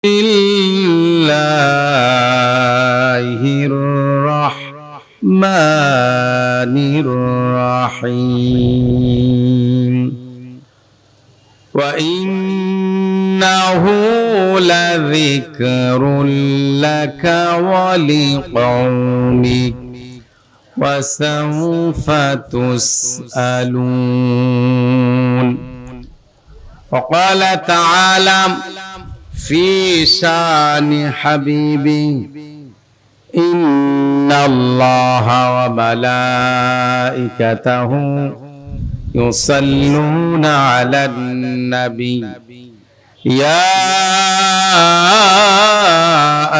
Bismillahir Rahmanir Rahim. Wa innahu ladhikrun laka wa liqaumik wa sawfa tus'alun. Wa qala ta'ala في شان حبيبي إن الله وملائكته يصلون على النبي يا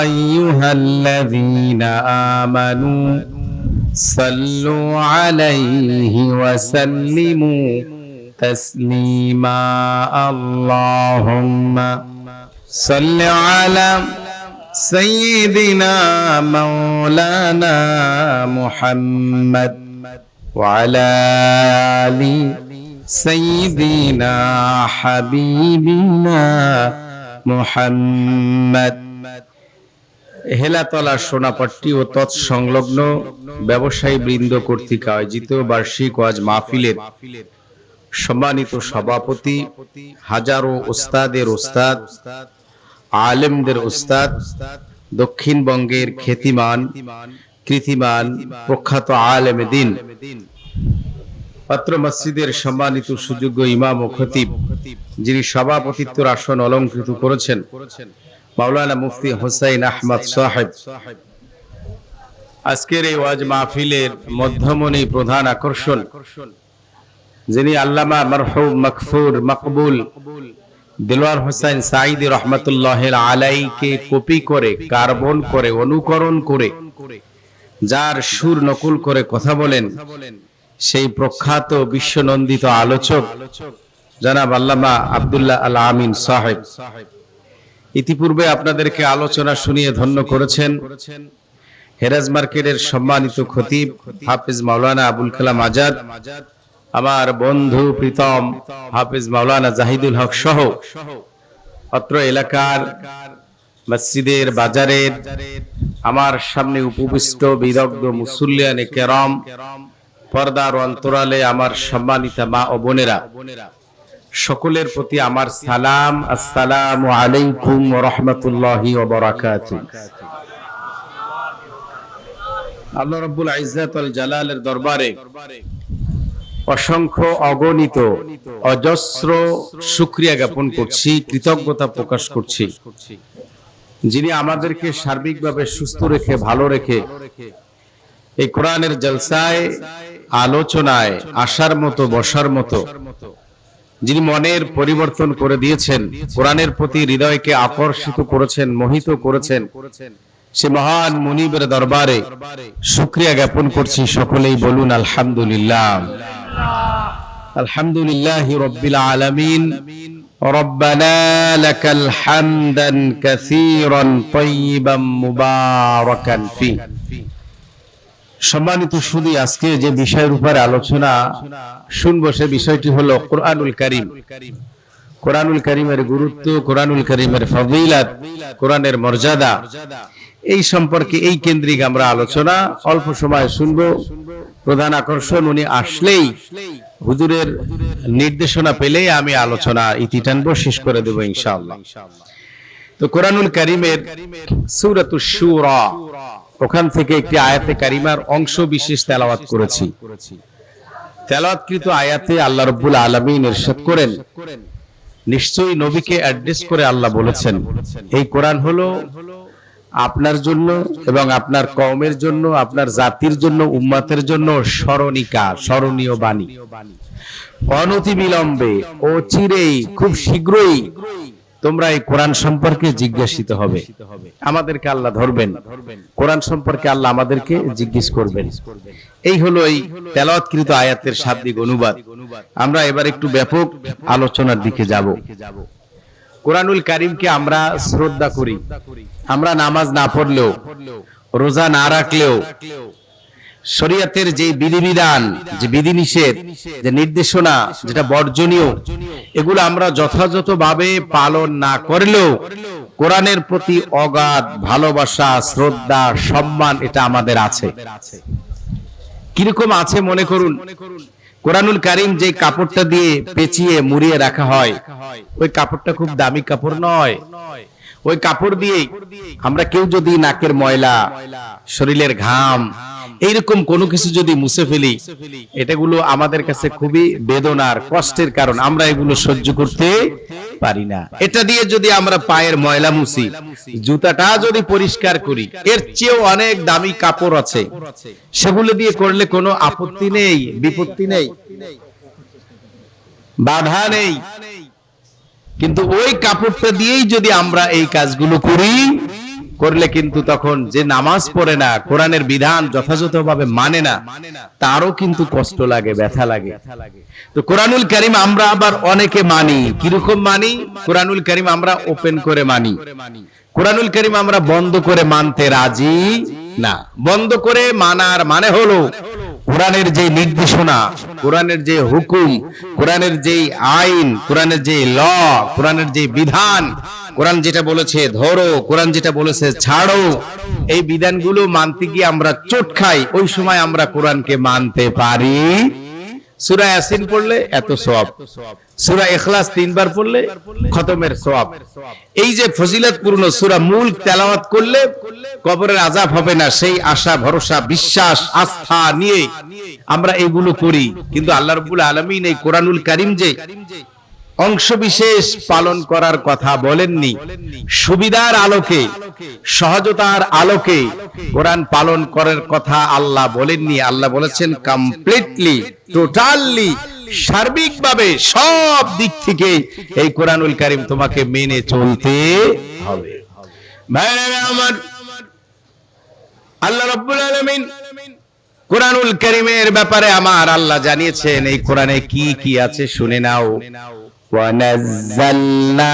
أيها الذين آمنوا صلوا عليه وسلموا تسليما اللهم صل على سيدنا مولانا محمد وعلى آل سيدنا حبيبنا محمد। Helatala Sonapatti ও তৎসংলগ্ন ব্যবসায়ী বৃন্দ কর্তৃক আয়োজিত বার্ষিক ওয়াজ মাহফিলের সম্মানিত সভাপতি, হাজারো ওস্তাদের ওস্তাদ, আলেমদের উস্তাদ, দক্ষিণবঙ্গের খ্যাতিমান কৃতিমান প্রখ্যাত আলেমে দ্বীন, পাত্র মসজিদের সম্মানিত সুযোগ্য ইমাম ও খতিব, যিনি সভাপতিত্বের আসন অলংকৃত করেছেন, মাওলানা মুফতি হুসাইন আহমদ সাহেব। আজকের এই ওয়াজ মাহফিলের মধ্যমণি প্রধান আকর্ষণ, যিনি আল্লামা মারহুম মাকফুর মকবুল দিলওয়ার হোসেন সাঈদী রহমাতুল্লাহ আলাইকে কপি করে, কার্বন করে, অনুকরণ করে, যার সুর নকল করে কথা বলেন, সেই প্রখ্যাত বিশ্বনন্দিত আলোচক জনাব আল্লামা আব্দুল্লাহ আল আমিন সাহেব ইতিপূর্বে আপনাদেরকে আলোচনা শুনিয়ে ধন্য করেছেন। হেরাজ মার্কেটের সম্মানিত খতিব হাফেজ মাওলানা আবুল কালাম আজাদ, আমার বন্ধু প্রীতম হাফেজ মাওলানা জাহিদুল হক সহ অত্র এলাকার মসজিদের, বাজারের, আমার সামনে উপবিষ্ট বিদগ্ধ মুসল্লিয়ানে কেরাম, পর্দার অন্তরালে আমার সম্মানিত মা ও বোনেরা, সকলের প্রতি আমার সালাম। আসসালামু আলাইকুম ওয়া রাহমাতুল্লাহি ওয়া বারাকাতুহু। আল্লাহ রাব্বুল ইজ্জাত ওয়াল জালালের দরবারে অসংখ্য অগণিত অজস্র শুকরিয়া জ্ঞাপন করছি, কৃতজ্ঞতা প্রকাশ করছি, যিনি আমাদেরকে সার্বিকভাবে সুস্থ রেখে, ভালো রেখে এই কোরআনের জলসায়, আলোচনায় আসার মতো, বসার মতো, যিনি মনের পরিবর্তন করে দিয়েছেন, কোরআনের প্রতি হৃদয়কে আকর্ষিত করেছেন, মোহিত করেছেন, সে মহান মুনিবের দরবারে শুকরিয়া জ্ঞাপন করছি। সকলেই বলুন আলহামদুলিল্লাহ। আলহামদুলিল্লাহি রাব্বিল আলামিন। রব্বানা লাকাল হামদান কাসীরান তাইয়িবান মুবারাকান ফি। সম্মানিত সুধী, আজকে যে বিষয়ের উপরে আলোচনা শুনবো সে বিষয়টি হলো কোরআনুল কারীম। কোরআনুল কারীমের গুরুত্ব, কোরআনুল কারীমের ফজিলত, কোরআনের মর্যাদা, এই সম্পর্কে এই কেন্দ্রিক আমরা আলোচনা অল্প সময় শুনবো। প্রধান আকর্ষণ, উনি আসলেই, হুজুরের নির্দেশনা পেলেই আমি আলোচনা ইতি টানবো, শেষ করে দেবো ইনশাআল্লাহ। তো কোরআনুল কারীমের সূরাতুশ শুরা, ওখান থেকে একটি আয়াতে কারিমার অংশ বিশেষ তেলাওয়াত করেছি। তেলাওয়াতকৃত আয়াতে আল্লাহ রাব্বুল আলামিন ইরশাদ করেন, নিশ্চয়ই নবীকে অ্যাড্রেস করে আল্লাহ বলেছেন, এই কোরআন হলো আপনার জন্য এবং আপনার কওমের জন্য, আপনার জাতির জন্য, উম্মতের জন্য স্মরণিকা, স্মরণীয় বাণী। অনতি বিলম্বে, অচিরেই, খুব শীঘ্রই তোমরা এই কোরআন সম্পর্কে জিজ্ঞাসিত হবে। আমাদেরকে আল্লাহ ধরবেন, কোরআন সম্পর্কে আল্লাহ আমাদেরকে জিজ্ঞেস করবেন। এই হলো এই তেলাওয়াতকৃত আয়াতের শাব্দিক অনুবাদ। আমরা এবার একটু ব্যাপক আলোচনার দিকে যাব। কোরআনুল কারীমকে আমরা শ্রদ্ধা করি। আমরা নামাজ না পড়লেও, রোজা না রাখলেও, শরীয়তের যে বিধিবিধান, যে বিধিনিষেধ, যে নির্দেশনা, যেটা বর্জনীয়, এগুলো আমরা যথাযথভাবে পালন না করলেও কোরআনের প্রতি অগাধ ভালোবাসা, শ্রদ্ধা, সম্মান এটা আমাদের আছে। কিরকম আছে মনে করুন, কোরআনুল কারীম যে কাপড়টা দিয়ে পেঁচিয়ে মুড়িয়ে রাখা হয়, ওই কাপড়টা খুব দামি কাপড় নয়। ওই কাপড় দিয়ে আমরা কেউ যদি নাকের ময়লা, শরীরের ঘাম, এইরকম কোনো কিছু যদি মুছে ফেলি, এটাগুলো আমাদের কাছে খুবই বেদনার, কষ্টের কারণ। আমরা এগুলো সহ্য করতে পারি না। এটা দিয়ে যদি আমরা পায়ের ময়লা মুছি, জুতাটা যদি পরিষ্কার করি, এর চেয়েও অনেক দামি কাপড় আছে, সেগুলো দিয়ে করলে কোনো আপত্তি নেই, বিপত্তি নেই, বাধা নেই। কিন্তু ওই কাপড়টা দিয়েই যদি আমরা এই কাজগুলো করি, করলে কিন্তু তখন যে নামাজ পড়ে না, কোরআনের বিধান যথাযথভাবে মানে না, তারও কিন্তু কষ্ট লাগে, ব্যথা লাগে। তো কোরআনুল কারীম আমরা আবার অনেকে মানি। কিরকম মানি? কোরআনুল কারীম আমরা ওপেন করে মানি, কোরআনুল কারীম আমরা বন্ধ করে মানতে রাজি না। বন্ধ করে মানার মানে হলো কোরআনের যে নির্দেশনা, কোরআনের যে হুকুম, কোরআনের যে আইন, কোরআনের যে ল, কোরআনের যে বিধান, কোরআন যেটা বলেছে ধরো, কোরআন যেটা বলেছে ছাড়ো, এই বিধানগুলো মানতে গিয়ে আমরা চোট খাই। ওই সময় আমরা কোরআনকে মানতে পারি। সূরা ইয়াসিন পড়লে এত সওয়াব, সূরা ইখলাস 3 বার পড়লে খতমের সওয়াব। এই যে ফজিলতপূর্ণ সূরা মুলক তেলাওয়াত করলে কবরের আযাব হবে না, সেই আশা, ভরসা, বিশ্বাস, আস্থা নিয়ে আমরা এগুলো করি। কিন্তু আল্লাহ রাব্বুল আলামিন এই কোরআনুল কারীম যে অংশ বিশেষ পালন করার কথা বলেননি, সুবিধার আলোকে, সহজতার আলোকে কোরআন পালন করার কথা আল্লাহ বলেননি। আল্লাহ বলেছেন কমপ্লিটলি, টোটালি, সার্বিকভাবে, সব দিক থেকে এই কোরআনুল কারীম তোমাকে মেনে চলতে হবে। ভাইরা আমার, আল্লাহ রাব্বুল আলামিন কোরআনুল কারীমের ব্যাপারে আমার আল্লাহ জানিয়েছেন। এই কোরআনে কি কি আছে শুনে নাও। وَنَزَّلْنَا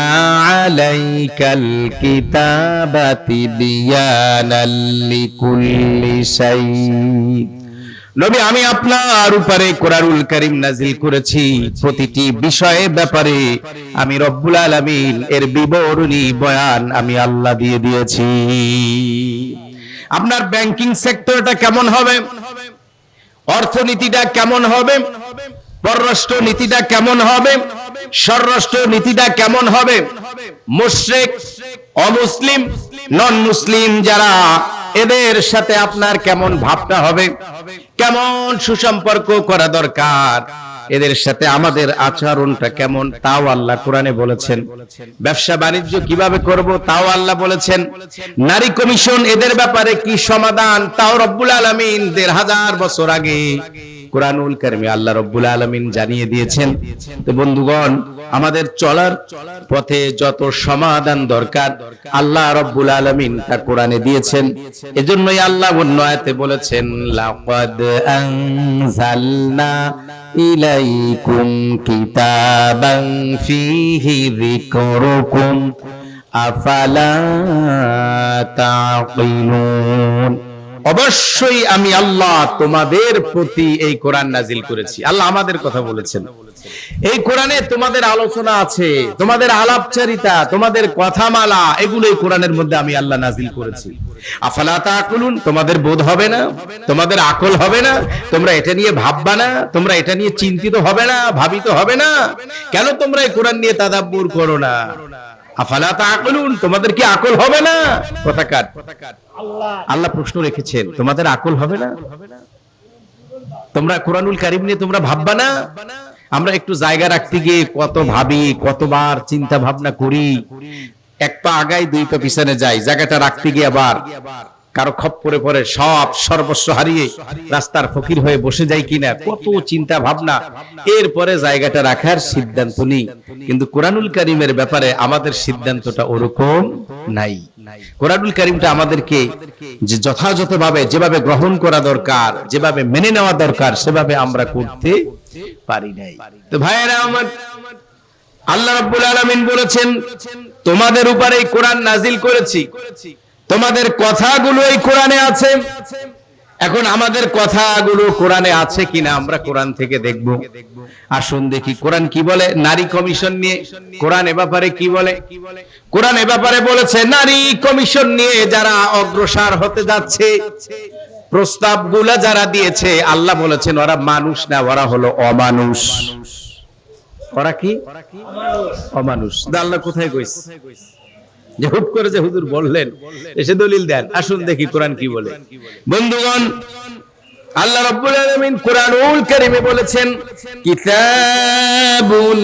عَلَيْكَ الْكِتَابَ تِبْيَانًا لِكُلِّ شَيْءٍ। নবী, আমি আপনার উপরে কোরআনুল কারীম নাযিল করেছি, প্রতিটি বিষয়ের ব্যাপারে আমি রব্বুল আলামিন এর বিবরণী বয়ান আমি আল্লাহ দিয়ে দিয়েছি। আপনার ব্যাংকিং সেক্টরটা কেমন হবে, অর্থনীতিটা কেমন হবে, পররাষ্ট্র নীতিটা কেমন হবে, স্বরাষ্ট্র নীতিটা কেমন হবে, মুশরিক, অমুসলিম, নন মুসলিম যারা, এদের সাথে আপনার কেমন ভাবটা হবে, কেমন সুসম্পর্ক করা দরকার, এদের সাথে আমাদের আচরণটা কেমন, তাও আল্লাহ কোরআনে বলেছেন। ব্যবসা বাণিজ্য কিভাবে করব, তাও আল্লাহ বলেছেন। নারী কমিশন, এদের ব্যাপারে কি সমাধান, তাও রব্বুল আলামিন ১৫০০ বছর আগে কোরআনুল কারীমে আল্লাহ রব্বুল আলামিন জানিয়ে দিয়েছেন। তো বন্ধুগণ, আমাদের চলার পথে যত সমাধান দরকার আল্লাহ রব্বুল আলামিন তা কোরআনে দিয়েছেন। এজন্যই আল্লাহ অন্য আয়াতে বলেছেন, লাকাদ আনজালনা ইলাইকুম কিতাবান ফীহি যিকরুকুম আফালা তাকিলুন। অবশ্যই আমি আল্লাহ তোমাদের প্রতি এই কোরআন নাজিল করেছি। আল্লাহ আমাদের কথা বলেছেন। এই কোরআনে তোমাদের আলোচনা আছে, তোমাদের আলাপচারিতা, তোমাদের কথামালা, এগুলো এই কোরআনের মধ্যে আমি আল্লাহ নাজিল করেছি। আফালা তাকুলুন, তোমাদের বোধ হবে না, তোমাদের আকল হবে না, তোমরা এটা নিয়ে ভাববা না, তোমরা এটা নিয়ে চিন্তিত হবে না, ভাবিত হবে না, কেন তোমরা এই কোরআন নিয়ে তাদাব্বুর করো না? আফালা তাকুলুন, তোমাদের কি আকল হবে না? কথাকার আল্লাহ প্রশ্ন রেখেছেন, তোমাদের আকল হবে না? তোমরা কোরআনুল কারীম নিয়ে তোমরা ভাববা না? আমরা একটু জায়গা রাখতে গিয়ে কত ভাবি, কতবার চিন্তা ভাবনা করি, এক পা আগাই দুই পা পিছনে যাই, জায়গাটা রাখতে গিয়ে আবার কারো খপ্পরে পড়ে সব সর্বস্ব হারিয়ে রাস্তার ফকির হয়ে বসে যাই কিনা, কত চিন্তা ভাবনা, এরপরে জায়গাটা রাখার সিদ্ধান্ত নিই। কিন্তু কোরআনুল কারীমের ব্যাপারে আমাদের সিদ্ধান্তটা ওরকম নাই। কোরআনুল কারীমটা আমাদেরকে যে যথাযথভাবে যেভাবে গ্রহণ করা দরকার, যেভাবে মেনে নেওয়া দরকার, সেভাবে আমরা করতে পারি নাই। তো ভাইয়েরা আমার, আল্লাহ রাব্বুল আলামিন বলেছেন, তোমাদের উপরে এই কোরআন নাজিল করেছি, তোমাদের কথাগুলো এই কোরআনে আছে, এখন আমাদের কথাগুলো কোরআনে আছে কিনা আমরা কোরআন থেকে দেখব। আসুন দেখি কোরআন কি বলে নারী কমিশন নিয়ে। কোরআন এ ব্যাপারে কি বলে? কোরআন এ ব্যাপারে বলেছে নারী কমিশন নিয়ে যারা অগ্রসর হতে যাচ্ছে, প্রস্তাবগুলো যারা দিয়েছে, আল্লাহ বলেছেন ওরা মানুষ না, ওরা হলো অমানুষ। ওরা কি? অমানুষ। আল্লাহ কোথায় কইছে? যে হুট করে যে হুজুর বললেন, এসে দলিল দেন। আসুন দেখি কোরআন কি বলে। বন্ধুগণ, আল্লাহ রাব্বুল আলামিন কোরআনুল কারীমে বলেছেন, কিতাবুন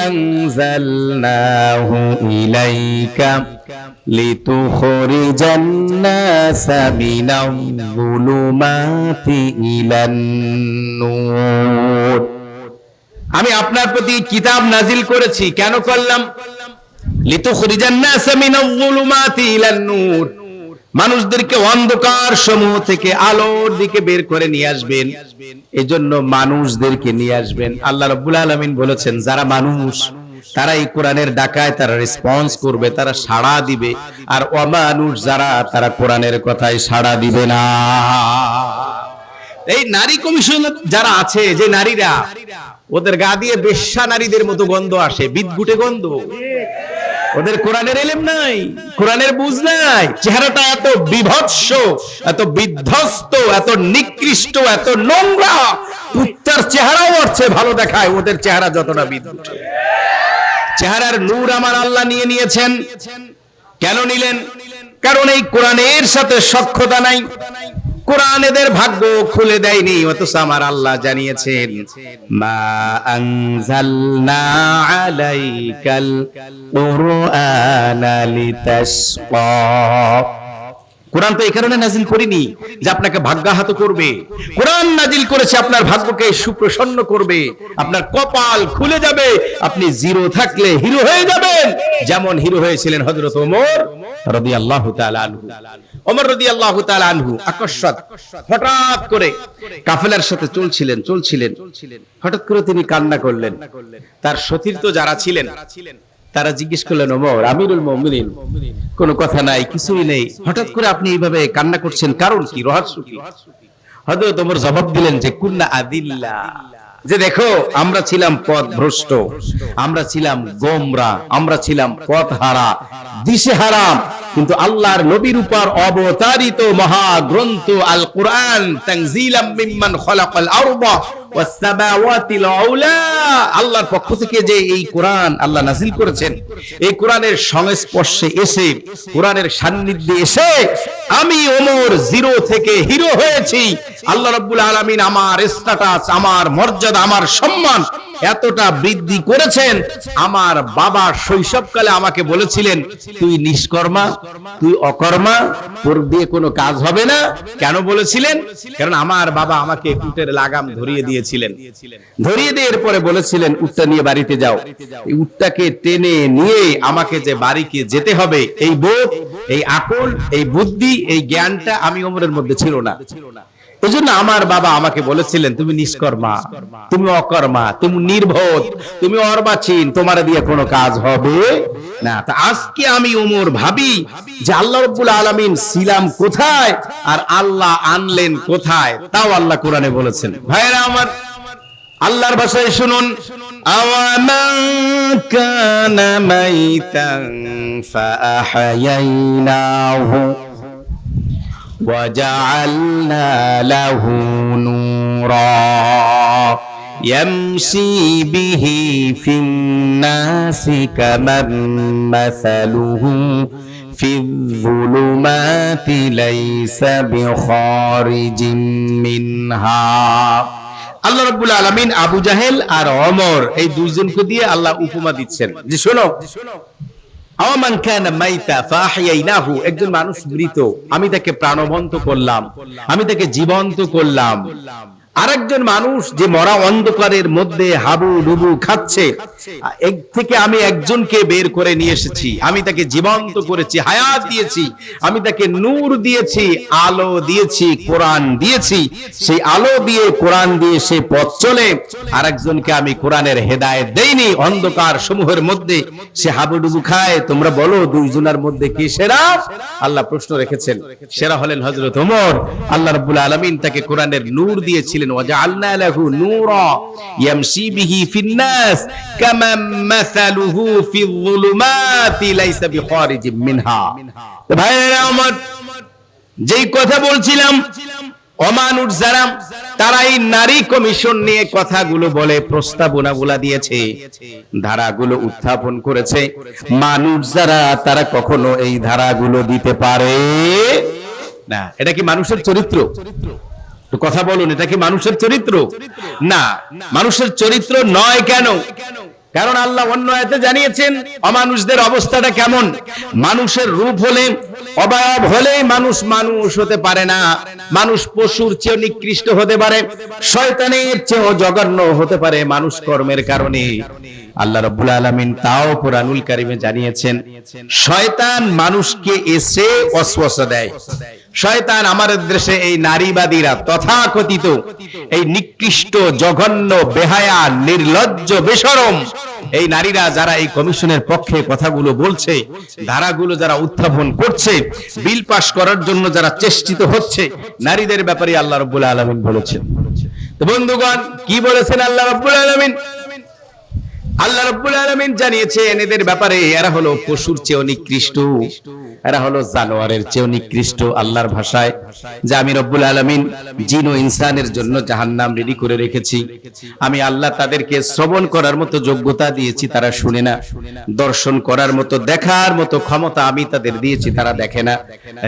আনজালনাহু ইলাইকা লিতুখরিজান নাসা মিনাল যুলুমাতি ইলান নূর। আমি আপনার প্রতি কিতাব নাজিল করেছি। কেন করলাম? লিতুখরিজান নাসা মিনাল যুলুমাতি ইলান নূর, মানুষদেরকে অন্ধকার সমূহ থেকে আলোর দিকে বের করে নিয়ে আসবেন। এজন্য মানুষদেরকে নিয়ে আসবেন। আল্লাহ রাব্বুল আলামিন বলেছেন যারা মানুষ তারা এই কোরআনের ডাকায় তারা রেসপন্স করবে, তারা সাড়া দিবে। আর অমানুষ যারা, তারা কোরআনের কথায় সাড়া দিবে না। এই নারী কমিশন যারা আছে, যে নারীরা, ওদের গা দিয়ে বেশ্যা নারীদের মতো গন্ধ আসে, বিদঘুটে গন্ধ। ওদের কোরআনের ইলম নাই, কোরআনের বুঝ নাই। চেহারাটা এত বিভৎস, এত বিধ্বস্ত, এত নিকৃষ্ট, এত নোংরা। কুত্তার চেহারাও ওর চেয়ে ভালো দেখায়, ওদের চেহারা যতটা বিধ্বস্ত। চেহারার নূর আমার আল্লাহ নিয়ে নিয়েছেন। কেন নিলেন? কারণ এই কোরআনের সাথে সখ্যতা নাই। কোরআন এদের ভাগ্য খুলে দেয়নি, অথচ আমার আল্লাহ জানিয়েছেন মা আনজালনা আলাইকাল কুরআনা লিতাশকা। কোরআন তো এই কারণে নাজিল করিনি যে আপনাকে ভাগ্যাহত করবে। কোরআন নাজিল করেছে আপনার ভাগ্যকে সুপ্রসন্ন করবে, আপনার কপাল খুলে যাবে, আপনি জিরো থাকলে হিরো হয়ে যাবেন। যেমন হিরো হয়েছিলেন হযরত ওমর রাদিয়াল্লাহু তাআলা আনহু। ওমর রাদিয়াল্লাহু তাআলা আনহু আকস্মাত হঠাৎ করে কাফেলার সাথে চলছিলেন, হঠাৎ করে তিনি কান্না করলেন। তার সতীর্থ যারা ছিলেন তারা জিজ্ঞেস করলেন, ওমর আমিরুল মুমিনিন, কোনো কথা নাই, কিছুই নেই, হঠাৎ করে আপনি এইভাবে কান্না করছেন, কারণ কি, রহস্য কি? হযরত ওমর জবাব দিলেন যে কুন্না আদিল্লা, যে দেখো আমরা ছিলাম পথভ্রষ্ট, আমরা ছিলাম গোমরা, আমরা ছিলাম পথহারা, দিশেহারা। কিন্তু আল্লাহর নবীর উপর অবতারিত মহাগ্রন্থ আল কোরআন তানজিলাম মিম্মান খালাকাল আরদা ওয়াস সামাওয়াতিল আউলা, আল্লাহর পক্ষ থেকে যে এই কোরআন আল্লাহ নাযিল করেছেন, এই কোরআনের সংস্পর্শে এসে, কোরআনের সান্নিধ্যে এসে আমি ওমর জিরো থেকে হিরো হয়েছি। আল্লাহ রাব্বুল আলামিন আমার স্ট্যাটাস, আমার মর্যাদা, আমার সম্মান এতটা বৃদ্ধি করেছেন। আমার বাবা শৈশবকালে আমাকে বলেছিলেন তুই নিষ্কর্মা, তুই অকর্মা, তোর দিয়ে কোনো কাজ হবে না। কেন বলেছিলেন? কারণ আমার বাবা আমাকে উটের লাগাম ধরিয়ে দিয়েছিলেন। ধরিয়ে দিয়ে এরপরে বলেছিলেন উটটা নিয়ে বাড়িতে যাও। এই উটটাকে টেনে নিয়ে আমাকে যে বাড়িকে যেতে হবে, এই বোধ, এই আকল, এই বুদ্ধি, এই জ্ঞানটা আমি ওমরের মধ্যে ছিল না। এজন্য আমার বাবা আমাকে বলেছিলেন তুমি নিষ্কর্মা, তুমি অকর্মা, তুমি নির্বোধ, তুমি অর্বাচীন, তোমার দিয়ে কোনো কাজ হবে না। তা আজকে আমি ওমর ভাবি যে আল্লাহ রাব্বুল আলামিন ছিলাম কোথায় আর আল্লাহ আনলেন কোথায়, তাও আল্লাহ কোরআনে বলেছেন। ভাইরা আমার, আল্লাহর ভাষায় শুনুন, আওয়ামান কানা মাইতান ফাআহয়াইনাহু وجعلنا له نورا يمشي به في الناس كمن مثله في الظلمات ليس بخارج منها। আল্লাহ রাব্বুল আলামিন আবু জাহেল আর ওমর এই দুইজনকে দিয়ে আল্লাহ উপমা দিচ্ছেন যে শোনো, আওয়ামান কানা মাইতা ফাহইয়াইনাহু, একজন মানুষ মৃত, আমি তাকে প্রাণবন্ত করলাম, আমি তাকে জীবন্ত করলাম। আরেকজন মানুষ যে মরা অন্ধকারের মধ্যে হাবুডুবু খাচ্ছে, এক থেকে আমি একজনকে বের করে নিয়ে এসেছি, আমি তাকে জীবন্ত করেছি, হায়াত দিয়েছি, আমি তাকে নূর দিয়েছি, আলো দিয়েছি, কোরআন দিয়েছি, সেই আলো দিয়ে কোরআন দিয়ে সে পথ চলে। আরেকজনকে আমি কোরআনের হেদায়েত দেইনি, অন্ধকার সমূহের মধ্যে সে হাবুডুবু খায়। তোমরা বলো দুইজনের মধ্যে কি সেরা? আল্লাহ প্রশ্ন রেখেছেন, সেরা হলেন হযরত ওমর। আল্লাহ রাব্বুল আলামিন তাকে কোরআনের নূর দিয়েছিলেন, ওয়াজআলনা লাহু নূরা ইয়ামশি বিহি ফিন নাস কামা মাসালুহু ফিয-যুলুমাতি লাইসা বিখারিজিম মিনহা। তো ভাইরা আমার, যেই কথা বলছিলাম, অমানুষ যারা তারা এই নারী কমিশন নিয়ে কথাগুলো বলে, প্রস্তাবনাগুলো দিয়েছে, ধারাগুলো উত্থাপন করেছে, মানুষ যারা তারা কখনো এই ধারাগুলো দিতে পারে না। এটা কি মানুষের চরিত্র? তো কথা বলুন, এটা কি মানুষের চরিত্র? না, মানুষের চরিত্র নয়। কেন? কারণ আল্লাহ অন্য আয়াতে জানিয়েছেন অমানুষদের অবস্থাটা কেমন। মানুষের রূপ হলে, অবয়ব হলে মানুষ মানুষ হতে পারে না। মানুষ পশুর চেয়ে নিকৃষ্ট হতে পারে, শয়তানের চেয়েও জঘন্য হতে পারে মানুষ কর্মের কারণে। আল্লাহ রাব্বুল আলামিন তাও কোরআনুল কারীমে জানিয়েছেন, শয়তান মানুষকে এসে ওয়াসওয়াসা দেয়। শয়তান আমাদের দেশে এই নারীবাদীরা, তথাকথিত এই নিকৃষ্ট, জঘন্য, বেহায়া, নির্লজ্জ, বেশরম এই নারীরা যারা এই কমিশনের পক্ষে কথাগুলো বলছে, ধারাগুলো যারা উত্থাপন করছে, বিল পাস করার জন্য যারা চেষ্টিত হচ্ছে, নারীদের ব্যাপারে আল্লাহ রাব্বুল আলামিন বলেছেন। তো বন্ধুগণ, কি বলেছেন আল্লাহ রাব্বুল আলামিন? আল্লাহ রাব্বুল আলামিন জানিয়েছেন এদের ব্যাপারে, এরা হলো পশুর চেয়েও নিকৃষ্ট, এরা হলো জানোয়ারের চেয়েও নিকৃষ্ট। আল্লাহর ভাষায় যে আমি রব্বুল আলামিন জিন ও ইনসানের জন্য জাহান্নাম রেডি করে রেখেছি। আমি আল্লাহ তাদেরকে শ্রবণ করার মতো যোগ্যতা দিয়েছি, তারা শুনে না। দর্শন করার মতো, দেখার মতো ক্ষমতা আমি তাদের দিয়েছি, তারা দেখে না।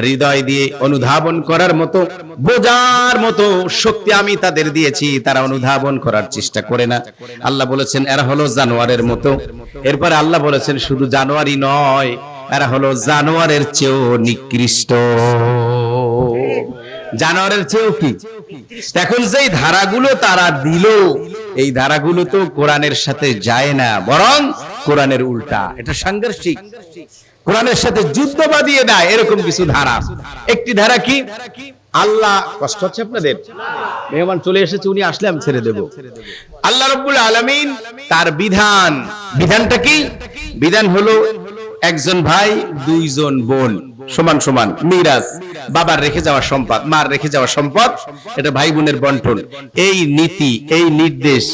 হৃদয় দিয়ে অনুধাবন করার মতো, বোঝার মতো শক্তি আমি তাদের দিয়েছি, তারা অনুধাবন করার চেষ্টা করে না। আল্লাহ বলেছেন এরা হলো জানোয়ারের মতো। এরপরে আল্লাহ বলেছেন শুধু জানোয়ারই নয়, এরা হলো জানোয়ারের চেয়েও নিকৃষ্ট। জানোয়ারের চেয়েও কি? এখন যেই ধারাগুলো তারা দিল, এই ধারাগুলো তো কোরআনের সাথে যায় না, বরং কোরআনের উল্টা। এটা সাংঘর্ষিক, কোরআনের সাথে যুদ্ধ বাঁধিয়ে দেয় এরকম কিছু ধারা। একটি ধারা কি? আল্লাহ, কষ্ট হচ্ছে আপনাদের? মেহমান চলে এসেছে, উনি আসলে আমি ছেড়ে দেব। আল্লাহ রাব্বুল আলামিন তার বিধান, বিধানটা কি? বিধান হলো একজন ভাই, দুইজন বোন, সমান সমান মিরাস, বাবার রেখে যাওয়া সম্পদ, মার রেখে যাওয়া সম্পদ, এটা ভাই বোনের বন্টন। এই নীতি, এই নির্দেশ,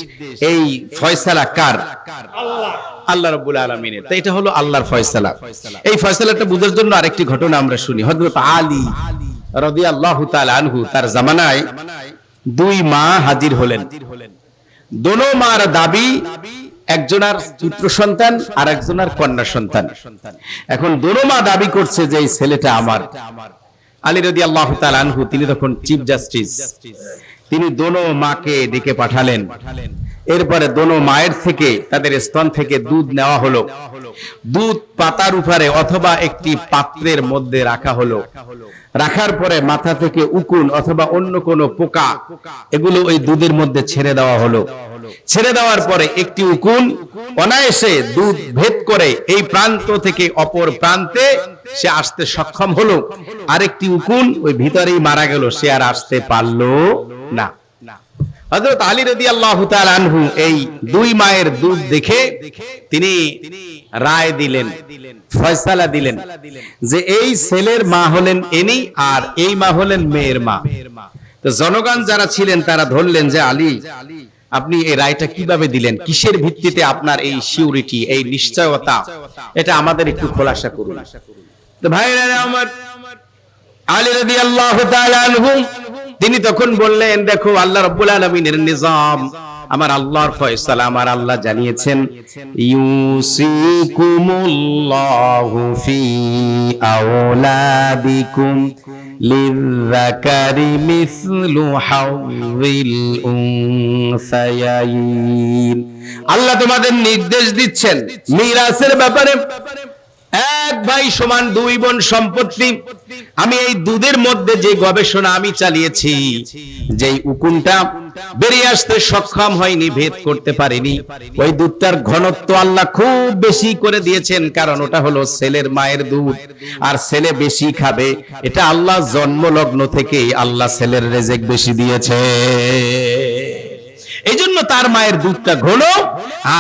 এই ফয়সালা কার? আল্লাহ রাব্বুল আলামিনের। তো এটা হলো আল্লাহর ফয়সালা। এই ফয়সালাটা বুঝার জন্য আরেকটি ঘটনা আমরা শুনি। হযরত আলী রাদিয়াল্লাহু তাআলা আনহু, তার জামানায় দুই মা হাজির হলেন। দোনো মার দাবি একজনের পুত্র সন্তান আর একজনের কন্যা সন্তান। এখন দোনো মা দাবি করছে যে এই ছেলেটা আমার। আলী রাদিয়াল্লাহু তাআলা আনহু তিনি তখন চিফ জাস্টিস, তিনি দোনো মাকে ডেকে পাঠালেন। এরপরে দোনো মায়ের থেকে, তাদের স্তন থেকে দুধ নেওয়া হলো। দুধ পাতার উপরে অথবা একটি পাত্রের মধ্যে রাখা হলো। রাখার পরে মাথা থেকে উকুন অথবা অন্য কোনো পোকা, এগুলো ওই দুধের মধ্যে ছেড়ে দেওয়া হলো। ছেড়ে দেওয়ার পরে একটি উকুন অনায়াসে দুধ ভেদ করে এই প্রান্ত থেকে অপর প্রান্তে সে আসতে সক্ষম হলো। আরেকটি উকুন ওই ভিতরেই মারা গেল, সে আর আসতে পারলো না। হযরত আলী রাদিয়াল্লাহু তাআলা আনহু এই দুই মায়ের দুধ দেখে তিনি রায় দিলেন, ফয়সালা দিলেন যে এই ছেলের মা হলেন ইনি, আর এই মা হলেন মেয়ের মা। তো জনগণ যারা ছিলেন তারা ধরলেন যে আলী, আপনি এই রায়টা কিভাবে দিলেন? কিসের ভিত্তিতে আপনার এই সিউরিটি, এই নিশ্চয়তা, এটা আমাদের একটু খোলাসা করুন। তো ভাইরা আমার, আলী রাদিয়াল্লাহু তাআলা আনহু তিনি তখন বললেন, দেখো আল্লাহ রাব্বুল আলামিনের নিজাম, আমার আল্লাহর ফয়সালা, আমার আল্লাহ জানিয়েছেন ইউসিকুমুল্লাহু ফি আওলাদিকুম লিযযাকারি মিসলু হাযিল উনসায়াইন। আল্লাহ তোমাদের নির্দেশ দিচ্ছেন মিরাসের ব্যাপারে, এক ভাই সমান দুই বোন সম্পত্তি। আমি এই দুধের মধ্যে যে গবেষণা আমি চালিয়েছি, যেই উকুনটা বেরিয়ে আসতে সক্ষম হয়নি, ভেদ করতে পারেনি, ওই দুধটার ঘনত্ব আল্লাহ খুব বেশি করে দিয়েছেন, কারণ ওটা হলো ছেলের মায়ের দুধ, আর ছেলে বেশি খাবে। এটা আল্লাহ জন্মলগ্ন থেকেই আল্লাহ ছেলের রেজেক বেশি দিয়েছে। এই জন্য তার মায়ের দুধটা ঘন,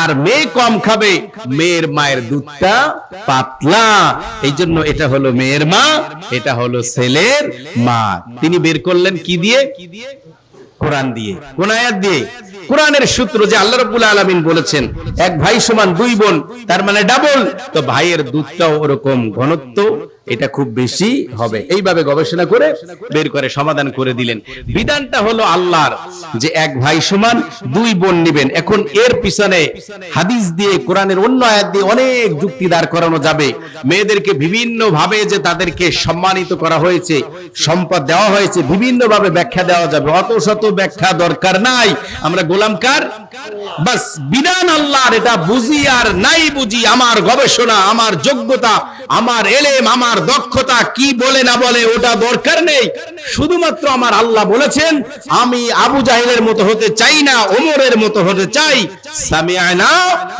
আর মেয়ে কম খাবে, মেয়ের মায়ের দুধটা পাতলা। এই জন্য এটা হলো মেয়ের মা, এটা হলো ছেলের মা। তিনি বের করলেন কি দিয়ে? কোরআন দিয়ে। কোন আয়াত দিয়ে? কোরআনের সূত্র, যে আল্লাহ রাব্বুল আলামিন বলেছেন এক ভাই সমান দুই বোন, তার মানে ডাবল, তো ভাইয়ের দুধটাও ওরকম ঘনত্ব, এটা খুব বেশি হবে। এইভাবে গবেষণা করে বের করে সমাধান করে দিলেন। বিধানটা হলো আল্লাহর, যে এক ভাই সমান দুই বোন নেবেন। এখন এর পিছনে হাদিস দিয়ে, কোরআনের অন্য আয়াত দিয়ে অনেক যুক্তি দাঁড় করানো যাবে। মেয়েদেরকে বিভিন্ন ভাবে যে তাদেরকে সম্মানিত করা হয়েছে, সম্পদ দেওয়া হয়েছে, বিভিন্ন ভাবে ব্যাখ্যা দেওয়া যাবে। অত শত ব্যাখ্যা দরকার নাই। আমরা গোলাম কার? বাস বিধান আল্লাহর, এটা বুঝি আর নাই বুঝি, আমার গবেষণা, আমার যোগ্যতা, আমার এলেম, আমার দক্ষতা কি বলে না বলে ওটা দরকার নেই। শুধুমাত্র আমার আল্লাহ বলেছেন, আমি আবু জাহেলের মতো হতে চাই না, ওমরের মতো হতে চাই। সামিআনা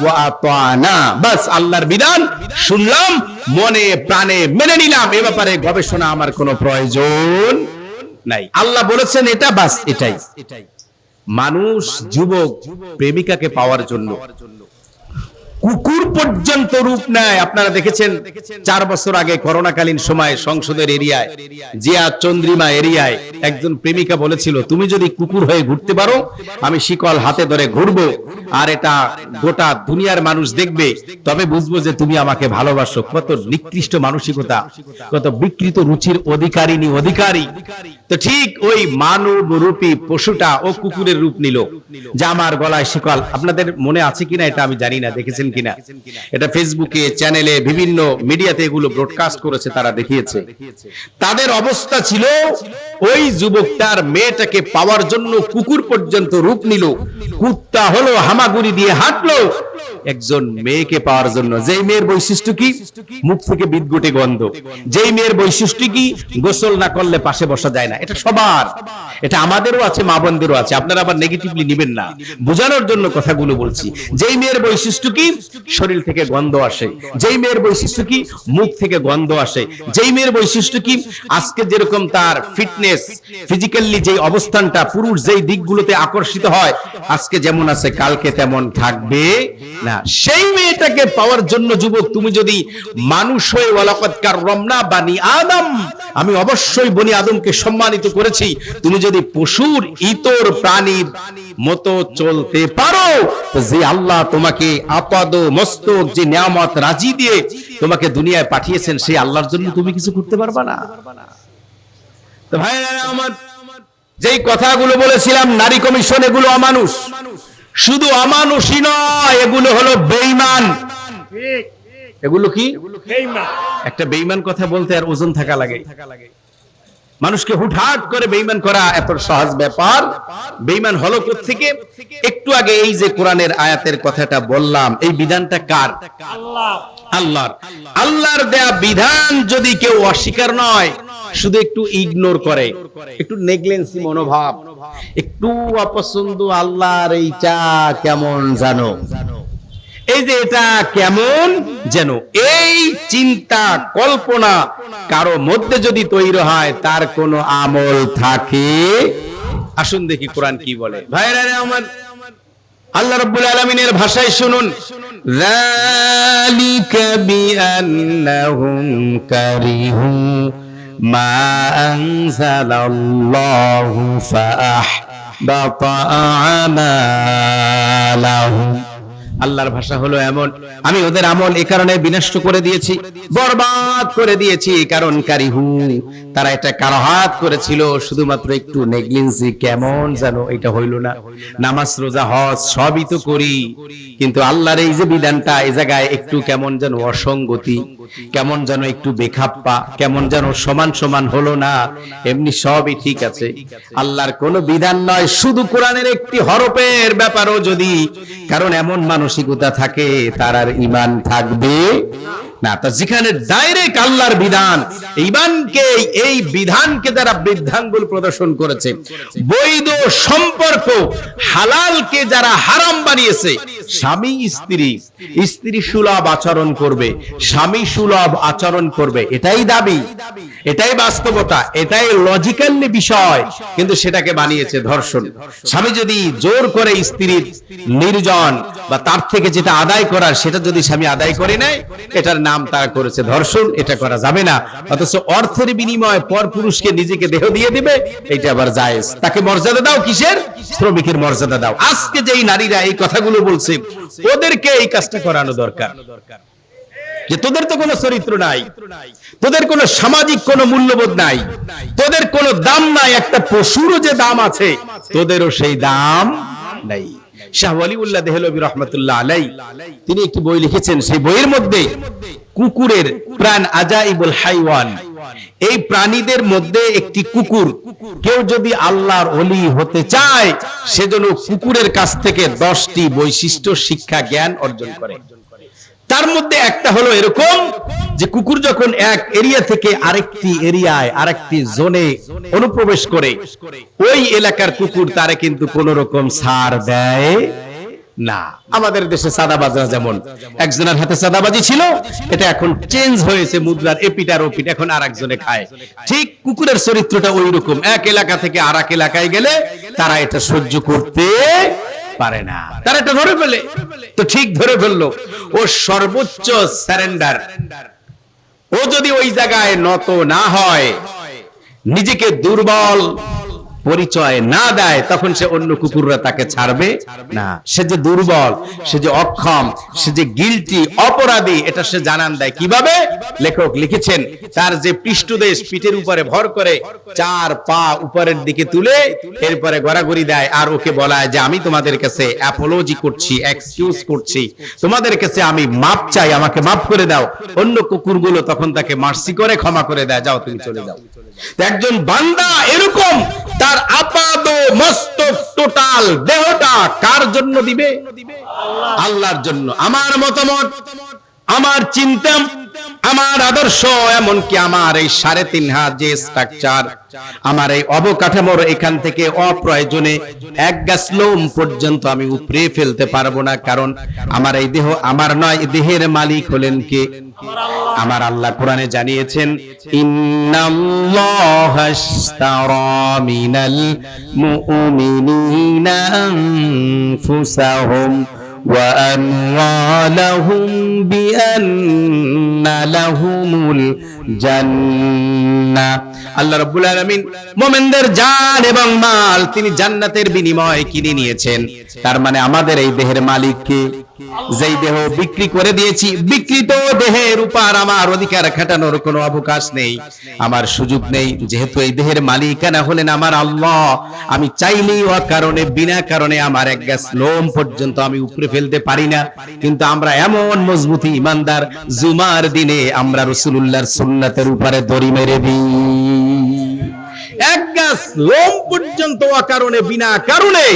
ওয়া আতানা, বাস আল্লাহর বিধান শুনলাম, মনে প্রাণে মেনে নিলাম। এ ব্যাপারে গবেষণা আমার কোনো প্রয়োজন নাই। আল্লাহ বলেছেন এটা, বাস এটাই। মানুষ যুবক প্রেমিকাকে পাওয়ার জন্য কুকুর পর্যন্ত রূপ নেয়। আপনারা দেখেছেন 4 বছর আগে করোনাকালীন সময় সংসদের এরিয়ায়, জিয়া চন্দ্রিমা এরিয়ায় একজন প্রেমিকা বলেছিল, তুমি যদি কুকুর হয়ে ঘুরতে পারো, আমি শিকল হাতে ধরে ঘুরবো, আর এটা গোটা দুনিয়ার মানুষ দেখবে, তবে বুঝবো যে তুমি আমাকে ভালোবাসো। কত নিকৃষ্ট মানসিকতা, কত বিকৃত রুচির অধিকারী। তো ঠিক ওই মানব রূপী পশুটা ও কুকুরের রূপ নিল, যে আমার গলায় শিকল। আপনাদের মনে আছে কিনা এটা আমি জানি না, দেখেছেন কিনা, এটা ফেসবুকে, চ্যানেলে, বিভিন্ন মিডিয়াতে এগুলো ব্রডকাস্ট করেছে, তারা দেখিয়েছে। তাদের অবস্থা ছিল, ওই যুবকটার মেয়েটাকে পাওয়ার জন্য কুকুর পর্যন্ত রূপ নিল, কুত্তা হলো, হামাগুড়ি দিয়ে হাঁটলো একজন মেয়েকে পাওয়ার জন্য। যেই মেয়ের বৈশিষ্ট্য কি? মুখ থেকে বিদঘুটে গন্ধ। যেই মেয়ের বৈশিষ্ট্য কি? গোসল না করলে পাশে বসা যায় না। এটা সবার, এটা আমাদেরও আছে, মা বোনদেরও আছে। আপনারা আবার নেগেটিভলি নেবেন না, বোঝানোর জন্য কথাগুলো বলছি। যেই মেয়ের বৈশিষ্ট্য কি? শরীর থেকে গন্ধ আসে। যেই মেয়ের বৈশিষ্ট্য কি? মুখ থেকে গন্ধ আসে। যেই মেয়ের বৈশিষ্ট্য কি? আজকে যেরকম তার ফিটনেস, ফিজিক্যালি যে অবস্থানটা, পুরুষ যেই দিকগুলোতে আকর্ষিত হয়, আজকে যেমন আছে কালকে তেমন থাকবে না। সেই মেয়েটাকে পাওয়ার জন্য যুবক, তুমি যদি মানুষ হয়ে, ওয়ালাকাদ কাররামনা বানি আদম, আমি অবশ্যই বনি আদমকে সম্মানিত করেছি, তুমি যদি পশুর, ইতর প্রাণীর মতো চলতে পারো, যে আল্লাহ তোমাকে আপাদ মস্তক যে নিয়ামত রাজি দিয়ে তোমাকে দুনিয়ায় পাঠিয়েছেন, সেই আল্লাহর জন্য তুমি কিছু করতে পারবা না। তো ভাইরা আমার, যেই কথাগুলো বলেছিলাম, নারী কমিশন, এগুলো অমানুষ। শুধু অমানুষই নয়, এগুলো হলো বেঈমান। এগুলো কি? একটা বেঈমান কথা বলতে আর ওজন থাকা লাগে। মানুষকে হুটহাট করে বেঈমান করা এত সহজ ব্যাপার। বেঈমান হলো কোত্থেকে? একটু আগে এই যে কোরআনের আয়াতের কথাটা বললাম, এই বিধানটা কার? আল্লাহর। আল্লাহর দেয়া বিধান যদি কেউ অস্বীকার নয়, শুধু একটু ইগনোর করে, একটু নেগলেন্সি মনোভাব, একটু অপছন্দ, আল্লাহর এইটা কেমন জানো, এই যে এটা কেমন যেন, এই চিন্তা কল্পনা কারো মধ্যে যদি তৈরি হয়, তার কোনো আমল থাকে? আসুন দেখি কোরআন কি বলে। ভাইরা আমার, আল্লাহ রাব্বুল আলামিনের ভাষায় শুনুন, যালিকা বিআন্নাহুম কারিহু মা আনজালাল্লাহু ফাআহবাতা আমালাহুম। আল্লাহর ভাষা হলো এমন, আমি ওদের আমল এই কারণে বিনষ্ট করে দিয়েছি, বরবাদ করে দিয়েছি, কারণ কারিহু, তারা এটা কারাহাত করেছিল, শুধুমাত্র একটু নেগলিজেন্সি, কেমন জানো এটা হইল না। নামাজ, রোজা, হজ সবই তো করি, কিন্তু আল্লাহর এই যে বিধানটা, এই জায়গায় একটু কেমন যেন অসঙ্গতি, কেমন যেন একটু বেখাপ্পা, কেমন যেন সমান সমান হলো না। এমনি সবই ঠিক আছে, আল্লাহর কোনো বিধান নয়, শুধু কোরআনের একটি হরফের ব্যাপারও যদি কারণ এমন মানসিকতা থাকে, তার আর ঈমান থাকবে না, তা যেখানে ডাইরেক্ট আল্লাহর বিধান, ঈমানকে, এই বিধানকে যারা বৃদ্ধাঙ্গুল প্রদর্শন করেছে, বৈধ সম্পর্ক হালালকে যারা হারাম বানিয়েছে, স্বামী স্ত্রী, স্ত্রী সুলভ আচরণ করবে, স্বামী সুলভ আচরণ করবে, এটাই দাবি, এটাই বাস্তবতা, এটাই লজিক্যালি বিষয়, কিন্তু সেটাকে বানিয়েছে ধর্ষণ। স্বামী যদি জোর করে স্ত্রীর নির্জন বা তার থেকে যেটা আদায় করার সেটা যদি স্বামী আদায় করে নেয়, এটার নাম তারা করেছে ধর্ষণ, এটা করা যাবে না। অথচ অর্থের বিনিময়ে পর পুরুষকে নিজেকে দেহ দিয়ে দিবে, এটা আবার জায়েজ। তাকে মর্যাদা দাও, কিসের? শ্রমিকের মর্যাদা দাও। আজকে যেই নারীরা এই কথাগুলো বলছে, ওদেরকে এই কাজটা করানো দরকার, যে তোদের তো কোনো চরিত্র নাই, তোদের কোনো সামাজিক কোনো মূল্যবোধ নাই, তোদের কোনো দাম নাই, একটা পশুরও যে দাম আছে তোদেরও সেই দাম নাই। শাহ ওয়ালিউল্লাহ দেহলভী রাহমাতুল্লাহ আলাইহি তিনি একটি বই লিখেছেন, সেই বইয়ের মধ্যে কুকুরের প্রাণ আজাইবুল হাইওয়ান, এই প্রাণীদের মধ্যে একটি কুকুর, কেউ যদি আল্লাহর ওলি হতে চায় সেজন্য কুকুরের কাছ থেকে 10টি বৈশিষ্ট্য শিক্ষা জ্ঞান অর্জন করে। তার মধ্যে একটা হলো এরকম যে কুকুর যখন এক এরিয়া থেকে আরেকটি এরিয়ায়, আরেকটি জোনে অনুপ্রবেশ করে, ওই এলাকার কুকুর তারে কিন্তু কোন রকম ছাড় দেয় না। আমাদের দেশে সাদাবাজরা যেমন একজনের হাতে সাদাবাজি ছিল, এটা এখন চেঞ্জ হয়েছে, মুদ্রার এপিট আর ওপিট, এখন আরেকজনে খায়। ঠিক কুকুরের চরিত্রটা ওই রকম, এক এলাকা থেকে আরেক এলাকায় গেলে তারা এটা সহ্য করতে পারে না, তারা এটা ধরে ফেলে। তো ঠিক ধরে ফেললো, ও সর্বোচ্চ সারেন্ডার, ও যদি ওই জায়গায় নত না হয়, নিজেকে দুর্বল পরিচয় না দেয়, তখন সে অন্য কুকুররা তাকে ছাড়বে না। সে যে দুর্বল, সে যে অক্ষম, সে যে গিলটি, অপরাধী, এটা সে জানান দেয় কিভাবে? লেখক লিখেছেন, তার যে পৃষ্ঠদেশ, পিঠের উপরে ভর করে 4 পা উপরের দিকে তুলে এরপরে গড়াগড়ি দেয়, আর ওকে বলায় যে আমি তোমাদের কাছে অ্যাপোলজি করছি, এক্সকিউজ করছি, তোমাদের কাছে আমি মাপ চাই, আমাকে মাফ করে দাও। অন্য কুকুরগুলো তখন তাকে মার্সি করে ক্ষমা করে দেয়, যাও তুমি চলে যাও। একজন বান্দা এরকম তার আপাদ মস্তক টোটাল দেহটা কার জন্য দিবে? আল্লাহর জন্য। আমার মতামত, আমার চিন্তা, আমার আদর্শ, এমনকি আমার এই 3.5 হাত যে স্ট্রাকচার, আমার এই অবকাঠামোর এখান থেকে অপ্রয়োজনে 1 গাছ লোম পর্যন্ত আমি উপড়ে ফেলতে পারবো না, কারণ আমার এই দেহ আমার নয়, দেহের মালিক হলেন কে? আমার আল্লাহ কোরআনে জানিয়েছেন, ইন্নাল্লাহা আশতারা মিনাল মুমিনিনা আনফুসাহুম ওয়া আমওয়ালাহুম বিআন্না লাহুমুল জান্নাহ। আল্লাহ রাব্বুল আলামিন মুমিনদের জান এবং মাল তিনি জান্নাতের বিনিময়ে কিনে নিয়েছেন। তার মানে আমাদের এই দেহের মালিক কে? যেই দেহ বিক্রি করে দিয়েছি, বিকৃত দেহের উপর আমার অধিকার খাটানোর কোনো অবকাশ নেই, আমার সুযোগ নেই, যেহেতু এই দেহের মালিকানা হলেন আমার আল্লাহ। আমি চাইলেই অকারণে, বিনা কারণে আমার 1 গাছ লোম পর্যন্ত আমি উপরে ফেলতে পারি না। কিন্তু আমরা এমন মজবুতি ইমানদার, জুমার দিনে আমরা রাসূলুল্লাহর সুন্নাতের উপরে দড়ি মেরে দিই। 1 গাছ লোম পর্যন্ত অকারণে, বিনা কারণে,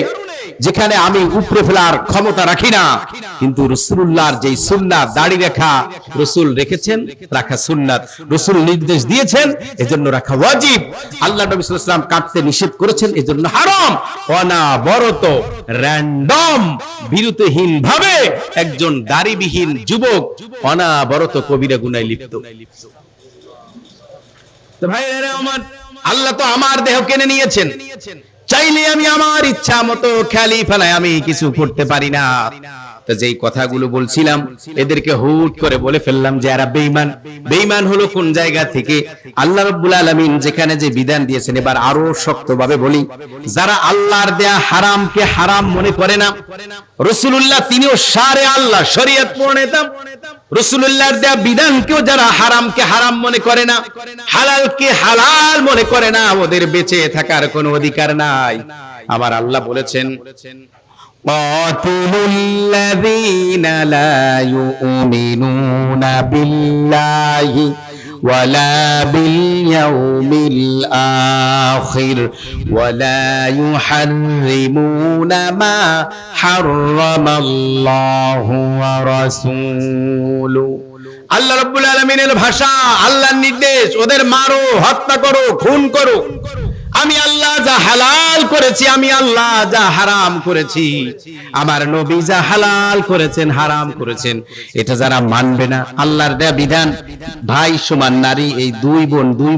যেখানে আমি উপরে ফেলার ক্ষমতা রাখি না, কিন্তু রাসূলুল্লাহর যেই সুন্নাত, দাড়ি রাখা রাসূল রেখেছেন, রাখা সুন্নাত, রাসূল নির্দেশ দিয়েছেন, এজন্য রাখা ওয়াজিব। আল্লাহ নবী সাল্লাল্লাহু আলাইহি ওয়াসাল্লাম কাটতে নিষেধ করেছেন, এজন্য হারাম। অনাবরত র‍্যান্ডম বিরতিহীন ভাবে একজন দাড়িবিহীন যুবক অনাবরত কবিরা গুনাহে লিপ্ত। তো ভাইরা আমার, আল্লাহ তো আমার দেহ কিনে নিয়েছেন, চাইলে আমি আমার ইচ্ছা মতো খালি ফেলায় আমি কিছু করতে পারি না। তো যেই কথাগুলো বলছিলাম, এদেরকে হুট করে বলে ফেললাম যে এরা বেঈমান। বেঈমান হলো কোন জায়গা থেকে? আল্লাহ রাব্বুল আলামিন যেখানে যে বিধান দিয়েছেন, এবার আরো শক্তভাবে বলি, যারা আল্লাহর দেয়া হারামকে হারাম মনে করে না, রাসূলুল্লাহ তিনিও শারে আল্লাহ, শরীয়ত প্রণেতা, রাসূলুল্লাহর দেয়া বিধানকেও যারা হারামকে হারাম মনে করে না, হালালকে হালাল মনে করে না, ওদের বেঁচে থাকার কোনো অধিকার নাই। আমার আল্লাহ বলেছেন, কাতিলুল্লাযীনা লা ইউমিনুনা বিল্লাহি ওয়ালা বিল ইয়াউমিল আখির ওয়ালা ইউহাররিমুনা মা হাররামাল্লাহু ওয়া রাসূলুহু। আল্লাহ রাব্বুল আলামিনের ভাষা, আল্লাহর নির্দেশ, ওদের মারো, হত্যা করো, খুন করো। আমি আল্লাহ যা হালাল করেছি, আমি আল্লাহ যা হারাম করেছি, আমার নবী যা হালাল করেছেন, হারাম করেছেন, এটা যারা মানবে না, আল্লাহর দেয়া বিধান, ভাই সমান নারী, এই দুই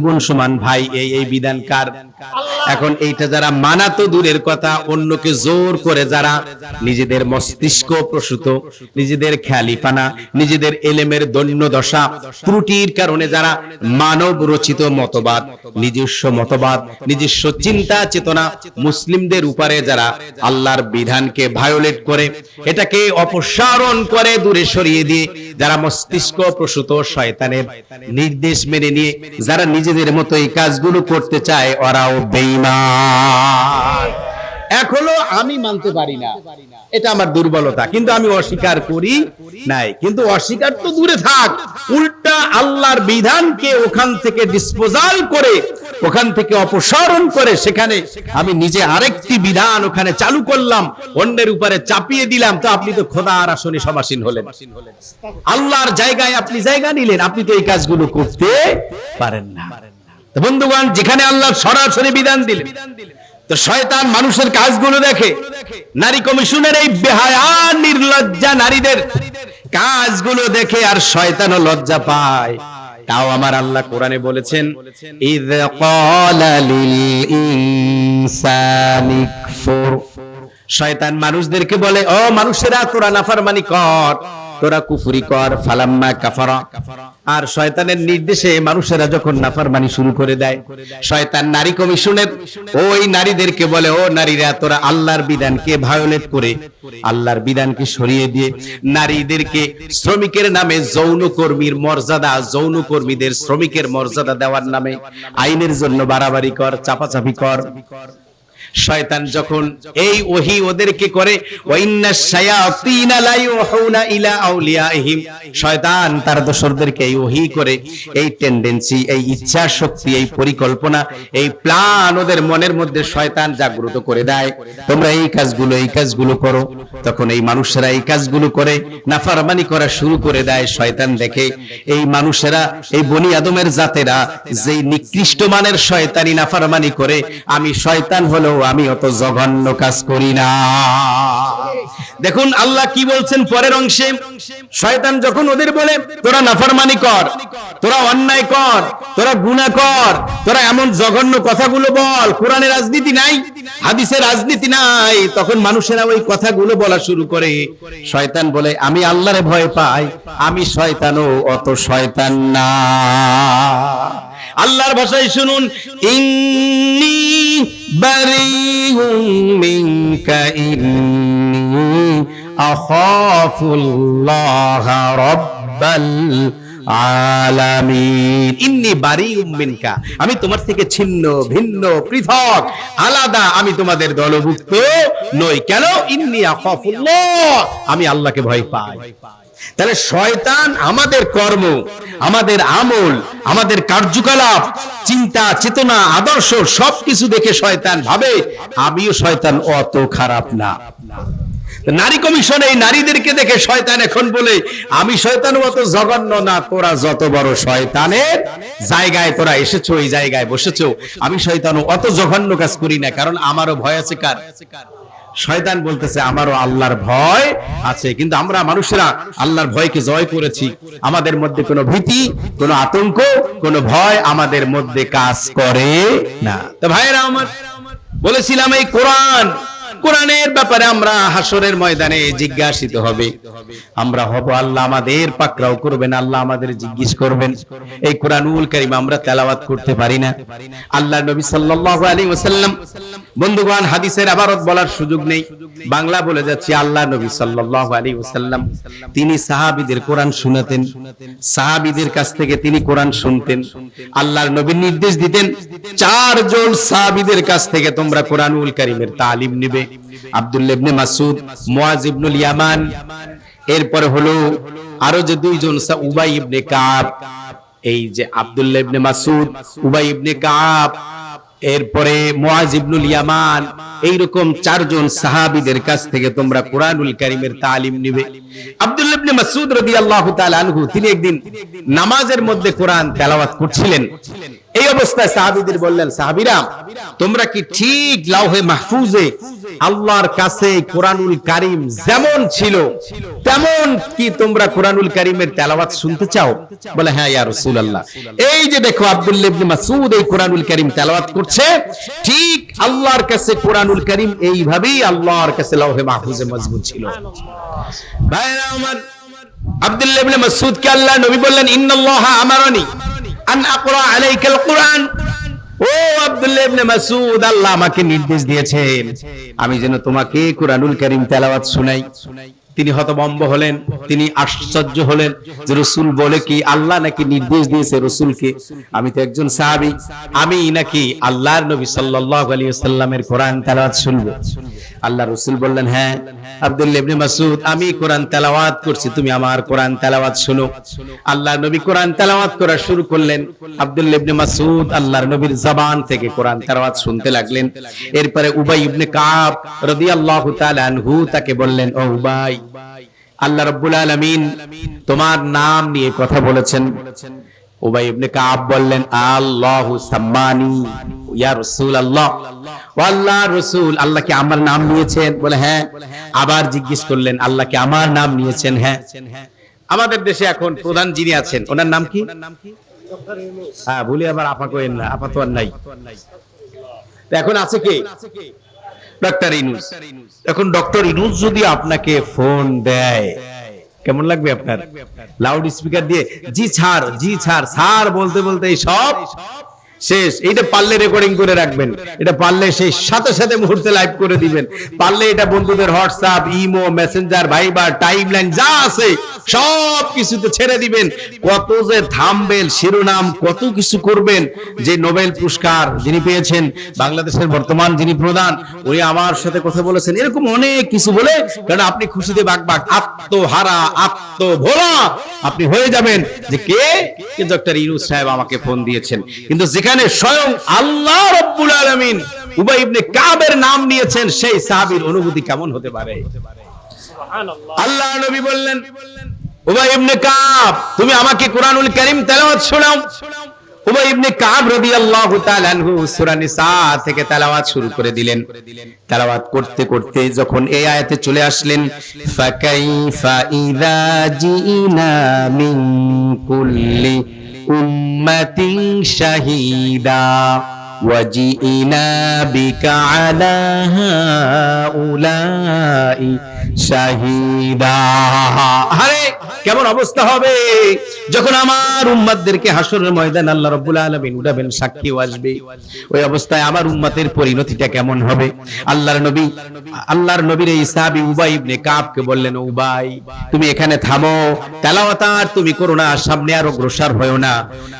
বোন সমান ভাই, এই বিধান কার? এখন এইটা যারা মানা তো দূরের কথা, অন্যকে জোর করে যারা নিজেদের মস্তিষ্ক প্রসূত, নিজেদের খেয়ালিফানা, নিজেদের এলেমের দৈন্য দশা ত্রুটির কারণে যারা মানব রচিত মতবাদ, নিজস্ব মতবাদ, নিজস্ব চিন্তা চেতনা মুসলিমদের উপরে যারা আল্লাহর বিধানকে ভায়োলেট করে, এটাকে অপসারণ করে দূরে সরিয়ে দিয়ে যারা মস্তিষ্ক প্রসূত শয়তানের নির্দেশ মেনে নিয়ে যারা নিজেদের মতো এই কাজগুলো করতে চায়, ওরাও বেঈমান। এখনো আমি মানতে পারি না, এটা আমার দুর্বলতা, কিন্তু আমি অস্বীকার করি নাই। কিন্তু অস্বীকার তো দূরে থাক, উল্টা আল্লাহর বিধানকে ওখান থেকে ডিসপোজাল করে, ওখান থেকে অপসারণ করে, সেখানে আমি নিজে আরেকটি বিধান ওখানে চালু করলাম, অন্যের উপরে চাপিয়ে দিলাম, তো আপনি তো খোদার আসনে সমাসীন হলেন, আল্লাহর জায়গায় আপনি জায়গা নিলেন, আপনি তো এই কাজগুলো করতে পারেন না। বন্ধুগণ, যেখানে আল্লাহ সরাসরি বিধান দিলেন, তো শয়তান মানুষের কাজগুলো দেখে, নারী কমিশনের এই বেহায়া নির্লজ্জা নারীদের কাজগুলো দেখে আর শয়তানও লজ্জা পায়। তাও আমার আল্লাহ কোরআনে বলেছেন, ইয ক্বালা লিল ইনসানি কফুর, শয়তান মানুষদেরকে বলে, ও মানুষেরা তোরা নাফরমানি কর, তোরা কুফরি কর, ফালাম্মা কাফারা। আর শয়তানের নির্দেশে মানুষেরা যখন নাফরমানি শুরু করে দেয়, শয়তান নারী কমিশনের ওই নারীদেরকে বলে, ও নারীরা তোরা আল্লাহর বিধানকে ভায়োলেট করে, আল্লাহর বিধানকে সরিয়ে দিয়ে নারীদেরকে শ্রমিকের নামে যৌনকর্মীর মর্যাদা, যৌনকর্মীদের শ্রমিকের মর্যাদা দেওয়ার নামে আইনের জন্য বাড়াবাড়ি কর, চাপাচাপি কর। শয়তান যখন এই ওহী ওদেরকে করে, ওয়াইন্নাশ শায়াতিনা লা ইউহুনা ইলা আউলিয়াইহিম, শয়তান তার দোসরদেরকে এই ওহী করে, এই টেন্ডেন্সি, এই ইচ্ছা শক্তি, এই পরিকল্পনা, এই প্ল্যান ওদের মনের মধ্যে শয়তান জাগ্রত করে দেয়, তোমরা এই কাজগুলো করো। তখন এই মানুষেরা এই কাজগুলো করে নাফরমানি করা শুরু করে দেয়। শয়তান দেখে এই মানুষেরা, এই বনি আদমের জাতেরা যেই নিকৃষ্ট মানের শয়তানি নাফরমানি করে, আমি শয়তান হলেও আমি অত জঘন্য কাজ করি না। দেখুন আল্লাহ কি বলছেন পরের অংশে, শয়তান যখন ওদের বলে তোরা নাফরমানি কর, তোরা অন্যায় কর, তোরা গুনাহ কর, তোরা এমন জঘন্য কথাগুলো বল, কোরআনের রাজনীতি নাই, হাদিসের রাজনীতি নাই, তখন মানুষেরা ওই কথাগুলো বলা শুরু করে। শয়তান বলে, আমি আল্লাহরে ভয় পাই, আমি শয়তানও অত শয়তান না। আল্লাহর ভাষায় শুনুন, ইন্নী বারিউম মিনকা ইন্নী আখাফুল্লাহ রাব্বাল আলামিন। ইন্নী বারিউম মিনকা, আমি তোমার থেকে ছিন্ন, ভিন্ন, পৃথক, আলাদা, আমি তোমাদের দলভুক্ত নই। কেন? ইন্নী আখাফুল্লাহ, আমি আল্লাহকে ভয় পাই। তাহলে শয়তান আমাদের কর্ম, আমাদের আমল, আমাদের কার্যকলাপ, চিন্তা চেতনা, আদর্শ সবকিছু দেখে শয়তান ভাবে আমিও শয়তান অত খারাপ না। নারী কমিশন এই নারীদেরকে দেখে শয়তান এখন বলে, আমি শয়তান অত জঘন্য না, তোরা যত বড় শয়তানের জায়গায় তোরা এসেছো, এই জায়গায় বসেছো, আমি শয়তান অত জঘন্য কাজ করি না, কারণ আমারও ভয় আছে। কার? শয়তান বলতেছে আমারও আল্লাহর ভয় আছে, কিন্তু আমরা মানুষেরা আল্লাহর ভয়কে জয় করেছি, আমাদের মধ্যে কোনো ভীতি, কোনো আতঙ্ক, কোনো ভয় আমাদের মধ্যে কাজ করে না। তো ভাইরা আমার, বলেছিলাম এই কোরআনের ব্যাপারে আমরা হাসরের ময়দানে জিজ্ঞাসিত হবে, আমরা হব, আল্লাহ আমাদের পাকড়াও করবেন, আল্লাহ আমাদের জিজ্ঞেস করবেন। এই কোরআনুল কারীম আমরা তেলাওয়াত করতে পারি না। আল্লাহ নবী সাল্লাল্লাহু আলাইহি ওয়াসাল্লাম, বন্ধুগণ হাদিসের আবারত বলার সুযোগ নেই, বাংলা বলে যাচ্ছি, আল্লাহ নবী সাল্লাল্লাহু আলাইহি ওয়াসাল্লাম তিনি সাহাবীদের কোরআন শোনাতেন, সাহাবীদের কাছ থেকে তিনি কোরআন শুনতেন। আল্লাহর নবী নির্দেশ দিতেন, চারজন সাহাবীদের কাছ থেকে তোমরা কোরআনুল কারীমের তালিম নেবে। আব্দুল্লাহ ইবনে মাসউদ, মুআজ ইবনুল ইয়ামান, এরপরে হলো আরো যে দুইজন, উবাই ইবনে কাব, এই যে আব্দুল্লাহ ইবনে মাসউদ, উবাই ইবনে কাব, এরপরে মুআজ ইবনুল ইয়ামান, এইরকম চারজন সাহাবীদের কাছ থেকে তোমরা কোরআনুল কারীমের তালিম নিবে। আব্দুল্লাহ ইবনে মাসউদ রাদিয়াল্লাহু তাআলা আনহু তিনি একদিন নামাজের মধ্যে কোরআন তেলাওয়াত করছিলেন। এই অবস্থায় সাহাবীদের বললেন, সাহাবীরা তোমরা কি ঠিক লাওহে মাহফুজে আল্লাহর কাছে কোরআনুল কারীম যেমন ছিল তেমন কি তোমরা কোরআনুল কারীমের তেলাওয়াত শুনতে চাও? বলে হ্যাঁ ইয়া রাসূলুল্লাহ। এই যে দেখো আব্দুল্লাহ ইবনে মাসউদ এই কোরআনুল কারীম তেলাওয়াত করছে, ঠিক আল্লাহর কাছে কোরআনুল কারীম এইভাবেই আল্লাহর কাছে লাওহে মাহফুজে মজবুত ছিল। ভাইরা আমার, আব্দুল্লাহ ইবনে মাসউদ কে আল্লাহ নবী বললেন, ইন্নাল্লাহা আমারানি আন আকরা আলাইকাল কুরআন। ও আব্দুল্লাহ ইবনে মাসউদ, আল্লাহ আমাকে নির্দেশ দিয়েছেন আমি যেন তোমাকে কোরআনুল কারীম তেলাওয়াত শুনাই। তিনি হতভম্ব হলেন, তিনি আশ্চর্য হলেন যে রাসূল বলে কি আল্লাহ নাকি নির্দেশ দিয়েছে রাসূলকে? আমি তো একজন সাহাবী, আমি নাকি আল্লাহর নবী সাল্লাল্লাহু আলাইহি ওয়াসাল্লামের কোরআন তেলাওয়াত শুনবো? আল্লাহ রাসূল বললেন, হ্যাঁ আব্দুল্লাহ ইবনে মাসউদ, আমি কোরআন তেলাওয়াত করছি, তুমি আমার কোরআন তেলাওয়াত শোনো। আল্লাহর নবী কোরআন তেলাওয়াত করা শুরু করলেন। আব্দুল্লাহ ইবনে মাসউদ আল্লাহর নবীর জবান থেকে কোরআন তেলাওয়াত শুনতে লাগলেন। এরপরে উবাই ইবনে কাব রাদিয়াল্লাহু তাআলা আনহু তাকে বললেন, ও উবাই, আল্লাহ রাব্বুল আলামিন তোমার নাম নিয়ে কথা বলেছেন। উবাই ইবনে কাব বললেন, আল্লাহু সাম্মানি ইয়া রাসূলুল্লাহ, ও আল্লাহর রাসূল, আল্লাহ কি আমার নাম নিয়েছেন? বলে হ্যাঁ। আবার জিজ্ঞেস করলেন, আল্লাহ কি আমার নাম নিয়েছেন? হ্যাঁ। আমাদের দেশে এখন প্রধান যিনি আছেন ওনার নাম কি? হ্যাঁ, বলি আবার আপা কইেন না, আপা তো আর নাই। এখন আছে কে? ডক্টর ইউনূস। এখন ডক্টর ইউনূস যদি আপনাকে ফোন দেয় কেমন লাগবে আপনার? লাউড স্পিকার দিয়ে জি ছাড়, জি ছাড়, স্যার বলতে বলতে সব শেষ। এইটা পারলে রেকর্ডিং করে রাখবেন, এটা পারলে সেই সাথে সাথে মুহূর্তে লাইভ করে দিবেন, পারলে এটা বন্ধুদের হোয়াটসঅ্যাপ, ইমো, মেসেঞ্জার, ভাইবার, টাইমলাইন যা আছে সব কিছুতে ছেড়ে দিবেন। কত যে থাম্বনেল, শিরোনাম, কত কিছু করবেন। যে নোবেল পুরস্কার যিনি পেয়েছেন, বাংলাদেশের বর্তমান যিনি প্রধান, উনি আমার সাথে কথা বলেছেন, এরকম অনেক কিছু বলে, কারণ আপনি খুশিতে বাগবাগ, আত্মহারা, আত্মভোলা আপনি হয়ে যাবেন যে কে ডক্টর ইউনূস সাহেব আমাকে ফোন দিয়েছেন। কিন্তু যেখানে স্বয়ং আল্লাহ রাব্বুল আলামিন উবাই ইবনে কাবের নাম নিয়েছেন, সেই সাহাবীর অনুভূতি কেমন হতে পারে? সুবহানাল্লাহ। আল্লাহ নবী বললেন, উবাই ইবনে কাব, তুমি আমাকে কোরআনুল কারীম তেলাওয়াত শোনাও। উবাই ইবনে কাব রাদিয়াল্লাহু তাআলা আনহু সূরা নিসা থেকে তেলাওয়াত শুরু করে দিলেন। তেলাওয়াত করতে করতে যখন এই আয়াতে চলে আসলেন, ফাকাইফা ইযা জিনা মিন কুল্লি উম্মাতিন শাহীদা ওয়াজিনা বিকা আলা হাউলাই শাহীদা। আরে কেমন অবস্থা হবে যখন আমার উম্মতদেরকে হাসরের ময়দানে আল্লাহ রাব্বুল আলামিন উঠাবেন, সাক্ষীও আসবে। ওই অবস্থায় আমার উম্মতের পরিণতিটা কেমন হবে? আল্লাহর নবীর এই সাহাবী উবাই ইবনে কাবকে বললেন, উবাই তুমি এখানে থামো, তেলাওয়াত আর তুমি করো না, সামনে আর অগ্রসর হয়ো না।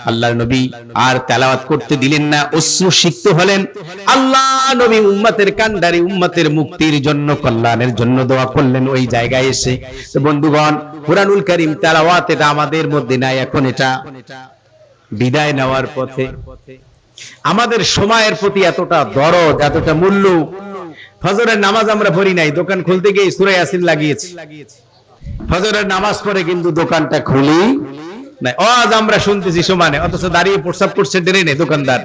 আল্লাহর নবী আর তেলাওয়াত করতে দিলেন না, অশ্রু সিক্ত হলেন। আল্লাহ নবী উম্মতের কান্ডারি, উম্মতের মুক্তির জন্য, কল্যাণের জন্য দোয়া করলেন ওই জায়গায় এসে। তো বন্ধুগণ, কোরআনুল কারীম তেলাওয়াত এটা আমাদের মধ্যে নাই, এখন এটা বিদায় নেওয়ার পথে। আমাদের সময়ের প্রতি এতটা দরদ, এতটা মূল্য। ফজরের নামাজ আমরা পড়ি নাই, দোকান খুলতে গিয়ে সূরা ইয়াসিন লাগিয়েছি। ফজরের নামাজ পড়ে কিন্তু দোকানটা খুলি নাই, আজ আমরা শুনতেছি সমানে, অথচ দাঁড়িয়ে প্রস্রাব করছে ড্রেনে দোকানদার।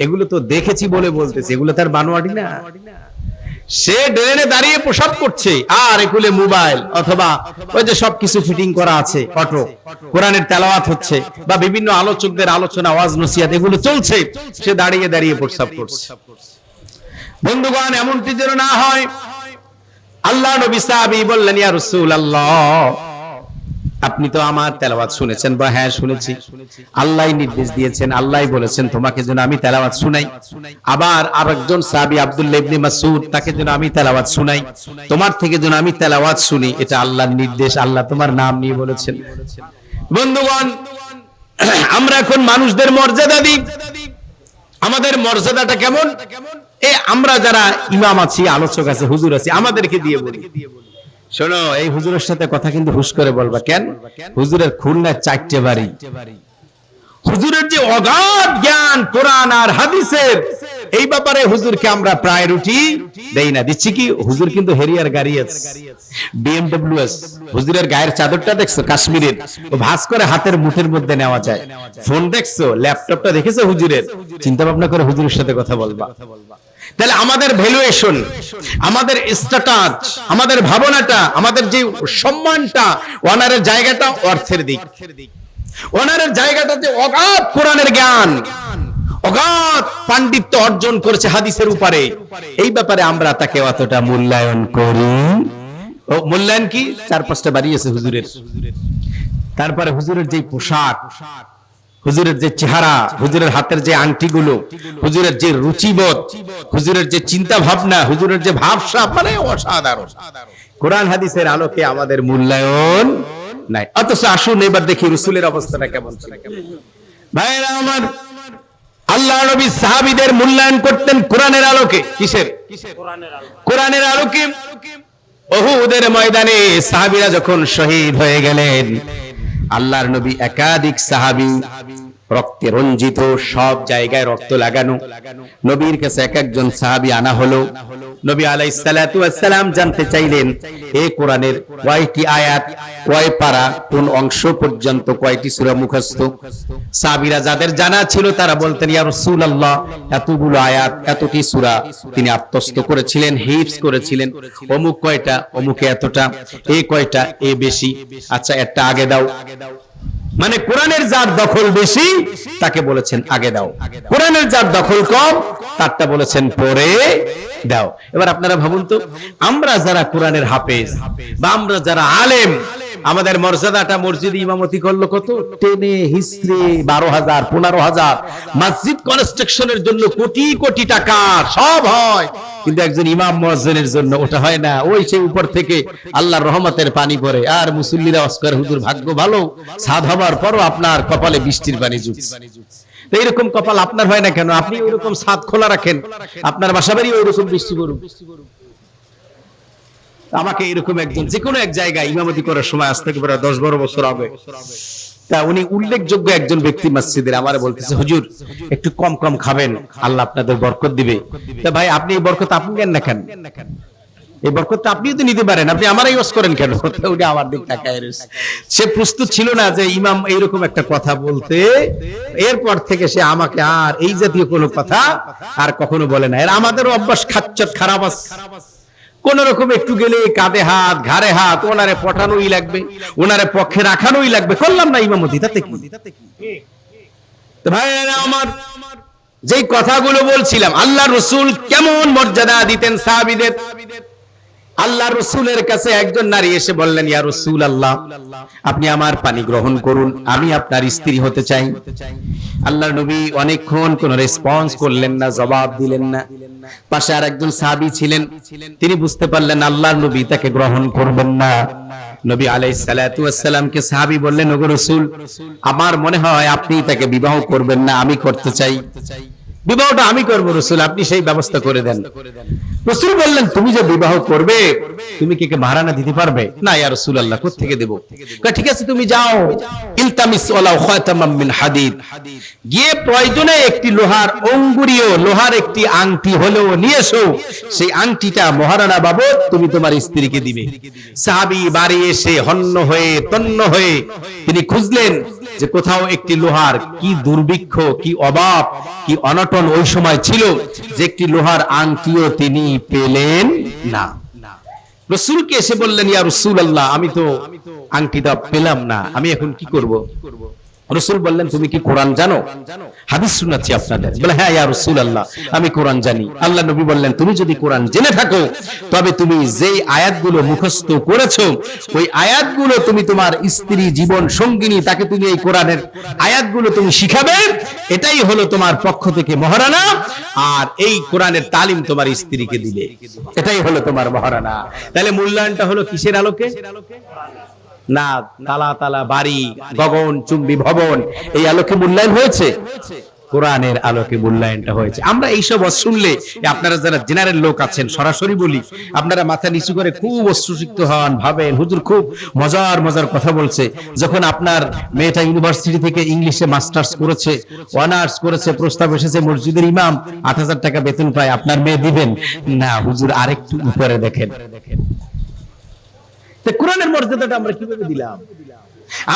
এগুলো তো দেখেছি বলে বলতেছি, এগুলো তার বানোয়াটি না। সে ড্রেনে দাঁড়িয়ে প্রস্রাব করছে আর একুলে মোবাইল অথবা ওই যে সবকিছু ফিটিং করা আছে, অটো, কোরআনের তেলাওয়াত হচ্ছে বা বিভিন্ন আলোচকদের আলোচনা, ওয়াজ নসিহত এগুলো চলছে, সে দাঁড়িয়ে দাঁড়িয়ে প্রস্রাব করছে। বন্ধুগণ, এমনটি যেন না হয়। আল্লাহ নবী সাহাবী বললেন, ইয়া রাসূলুল্লাহ, আপনি তো আমার তেলাওয়াত শুনেছেন? বা হ্যাঁ শুনেছি। আল্লাহই নির্দেশ দিয়েছেন, আল্লাহই বলেছেন তোমাকে যেন আমি তেলাওয়াত শুনাই। আবার আরেকজন সাহাবী আব্দুল্লাহ ইবনে মাসউদ, তাকে যেন আমি তেলাওয়াত শুনাই, তোমার থেকে যেন আমি তেলাওয়াত শুনি, এটা আল্লাহর নির্দেশ, আল্লাহ তোমার নাম নিয়ে বলেছেন। বন্ধুগণ, আমরা এখন মানুষদের মর্যাদা দিই। আমাদের মর্যাদাটা কেমন? এই আমরা যারা ইমাম আছি, আলোচক আছে, হুজুর আছে, আমাদেরকে দিয়ে বলি, শোনো এই হুজুরের সাথে কথা কিন্তু হুশ করে বলবা। কেন? হুজুরের খুলনায় 4টে বাড়ি, হুজুরের যে অগাধ জ্ঞান কোরআন আর হাদিসের, এই ব্যাপারে হুজুরকে আমরা প্রায়োরিটি দেই না। দিচ্ছি কি, হুজুর কিন্তু হেরিয়ার গাড়ি আছে, BMW আছে। হুজুরের গায়ের চাদরটা দেখছো কাশ্মীরের, ও ভাঁজ করে হাতের মুঠের মধ্যে নেওয়া যায়। ফোন দেখছো, ল্যাপটপটা দেখেছো হুজুরের, চিন্তা ভাবনা করে হুজুরের সাথে কথা বলবা। তাহলে আমাদের ভ্যালুয়েশন, আমাদের স্ট্যাটাস, আমাদের ভাবনাটা, আমাদের যে সম্মানটা, অনারের জায়গাটা অর্থের দিক। ওনারের জায়গাটাতে অগাধ কোরআনের জ্ঞান, অগাধ পাণ্ডিত্য অর্জন করেছে হাদিসের উপরে, এই ব্যাপারে আমরা তাকে অতটা মূল্যায়ন করি। ও মূল্যায়ন কি, 4-5টা বাড়িয়েছে হুজুরের। তারপরে হুজুরের যে পোশাক, হুজুরের যে চেহারা, হুজুরের হাতের যে আংটিগুলো, হুজুরের যে রুচিবোধ, হুজুরের যে চিন্তা ভাবনা, হুজুরের যে ভাবসা, মানে অসাধারণ। কোরআন হাদিসের আলোকে আমাদের মূল্যায়ন নাই। অথচ আসুন এবার দেখি রাসূলের অবস্থাটা কেমন ছিল। ভাইরা আমার, আল্লাহ নবী সাহাবীদের মূল্যায়ন করতেন কোরআনের আলোকে। কিসের? কোরআনের আলোকে। উহুদের ময়দানে সাহাবীরা যখন শহীদ হয়ে গেলেন, আল্লাহর নবী একাধিক সাহাবী, রক্তে রঞ্জিত, সব জায়গায় রক্ত লাগানো, নবীর কাছে এক একজন সাহাবী আনা হলো। নবী আলাইহিস সালাতু ওয়াস সালাম জানতে চাইলেন এই কোরআনের কয়টি আয়াত, কয় পারা, কোন অংশ পর্যন্ত, কয়টি সূরা মুখস্থ। সাহাবীরা যাদের জানা ছিল তারা বলতেন, ইয়া রাসূলুল্লাহ, এতগুলো আয়াত, এতটি সূরা তিনি আত্মস্থ করেছিলেন, হিফজ করেছিলেন। অমুক কয়টা, অমুকে এতটা, এই কয়টা, এ বেশি, আচ্ছা একটা আগে দাও। মানে কোরআনের যার দখল বেশি তাকে বলেছেন আগে দাও, কোরআনের যার দখল কম তারটা বলেছেন পরে দাও। এবার আপনারা ভাবুন তো, আমরা যারা কোরআনের হাফেজ বা আমরা যারা আলেম, আমাদের মর্যাদাটা, মসজিদে ইমামতি করলো কত, টেনে হিস্ট্রি 12,000 15,000, মসজিদ কনস্ট্রাকশনের জন্য কোটি কোটি টাকা সব হয়, কিন্তু একজন ইমাম মুয়াজ্জিনের জন্য ওটা হয় না। ওই সেই উপর থেকে আল্লাহর রহমতের পানি পড়ে, আর মুসল্লিরা অস্কার হুজুর ভাগ্য ভালো, সাদ হবার পরও আপনার কপালে বৃষ্টির পানি জুটছে। এইরকম কপাল আপনার হয় না কেন? আপনি ওইরকম ছাদ খোলা রাখেন, আপনার বাসা বাড়ি ওইরকম বৃষ্টি পড়ুক। আমাকে এরকম একজন যে কোনো এক জায়গায় ইমামতি করার সময়, আজ থেকে প্রায় 10-12 বছর আগে, তা উনি উল্লেখযোগ্য একজন ব্যক্তি মসজিদের, আমারে বলতেছে, হুজুর একটু কম কম খাবেন, আল্লাহ আপনাদের বরকত দিবে। তা ভাই, আপনি এই বরকত আপনি নেন না কেন? এই বরকত আপনিও তো নিতে পারেন, আপনি আমারই ওয়াজ করেন কেন? উনি আমার দিক তাকায় রয়েছে। সে প্রস্তুত ছিল না যে ইমাম এইরকম একটা কথা বলতে। এরপর থেকে সে আমাকে আর এই জাতীয় কোনো কথা আর কখনো বলে না। এর আমাদেরও অভ্যাস খাচ্চট খারাপ আছে। কোন রকম একটু গেলে কাঁধে হাত, ঘাড়ে হাত, ওনারে পটানোই লাগবে, ওনারে পক্ষে রাখানোই লাগবে। করলাম না ইমামতি, তাতে কি? তো ভাইরা আমার, যেই কথাগুলো বলছিলাম, আল্লাহ রাসূল কেমন মর্যাদা দিতেন সাহাবীদের। আল্লাহ রাসূলের কাছে একজন নারী এসে বললেন, ইয়া রাসূলুল্লাহ, আপনি আমার পানি গ্রহণ করুন, আমি আপনার স্ত্রী হতে চাই। আল্লাহর নবী অনেকক্ষণ কোনো রেসপন্স করলেন না, জবাব দিলেন না। পাশে আর একজন সাহাবী ছিলেন, তিনি বুঝতে পারলেন আল্লাহর নবী তাকে গ্রহণ করবেন না। নবী আলাইহিস সালাতু ওয়াস সালামকে সাহাবী বললেন, ওগো রাসূল, আমার মনে হয় আপনি তাকে বিবাহ করবেন না, আমি করতে চাই। বিবাহটা আমি করব রাসূল, আপনি সেই ব্যবস্থা করে দেন। রাসূল বললেন, তুমি যে বিবাহ করবে, তুমি কি মাহারানা দিতে পারবে? না ইয়া রাসূলুল্লাহ, কোথা থেকে দেব? ঠিক আছে, তুমি যাও, ইলতামিস ওয়ালাউ খাতামাম মিন হাদিদ, গিয়ে প্রয়োজনে একটি লোহার অঙ্গুরীয়, লোহার একটি আংটি হলেও নিয়ে এসো, সেই আংটিটা মহারানা বাবদ তুমি তোমার স্ত্রীকে দিবে। সাহাবী বাড়ি এসে হন্য হয়ে তন্ন হয়ে তিনি খুঁজলেন যে কোথাও একটি লোহার, কি দুর্ভিক্ষ, কি অভাব, কি অনটন ওই সময় ছিল, যে একটি লোহার আংটিও তিনি পেলেন না। রাসূলকে এসে বললেন, ইয়া রাসূলুল্লাহ, আমি তো আংটিটা পেলাম না, আমি এখন কি করব? রাসূল বললেন, তুমি কি কোরআন জানো? হাদিস শোনাচ্ছি আপনাদের। বলে, হ্যাঁ ইয়া রাসূলুল্লাহ, আমি কোরআন জানি। আল্লাহ নবী বললেন, তুমি যদি কোরআন জেনে থাকো, তবে তুমি যেই আয়াতগুলো মুখস্থ করেছো, ওই আয়াতগুলো তুমি তোমার স্ত্রী, জীবন সঙ্গিনী, তাকে তুমি এই কোরআনের আয়াতগুলো তুমি শিখাবে, এটাই হলো তোমার পক্ষ থেকে মহারানা। আর এই কোরআনের তালিম তোমার স্ত্রীকে দিবে, এটাই হলো তোমার মহারানা। তাহলে মূল্যায়নটা হলো কিসের আলোকে? না তালা তালা বাড়ি, গগন চুম্বী ভবন, এই আলোকে মূল্যায়ন হয়েছে? কোরআনের আলোকে মূল্যায়নটা হয়েছে। আমরা এইসব শুনলে আপনারা যারা জেনারেল লোক আছেন সরাসরি বলি, আপনারা মাথা নিচু করে খুব অশ্রুসিক্ত হন, ভাবেন হুজুর খুব মজার মজার কথা বলছে। যখন আপনার মেয়েটা ইউনিভার্সিটি থেকে ইংলিশে মাস্টার্স করেছে, অনার্স করেছে, প্রস্তাব এসেছে মসজিদের ইমাম ৮,০০০ টাকা বেতন পায়, আপনার মেয়ে দিবেন না? হুজুর আরেকটু উপরে দেখেন। কোরআনের মর্যাদাটা আমরা কিভাবে দিলাম?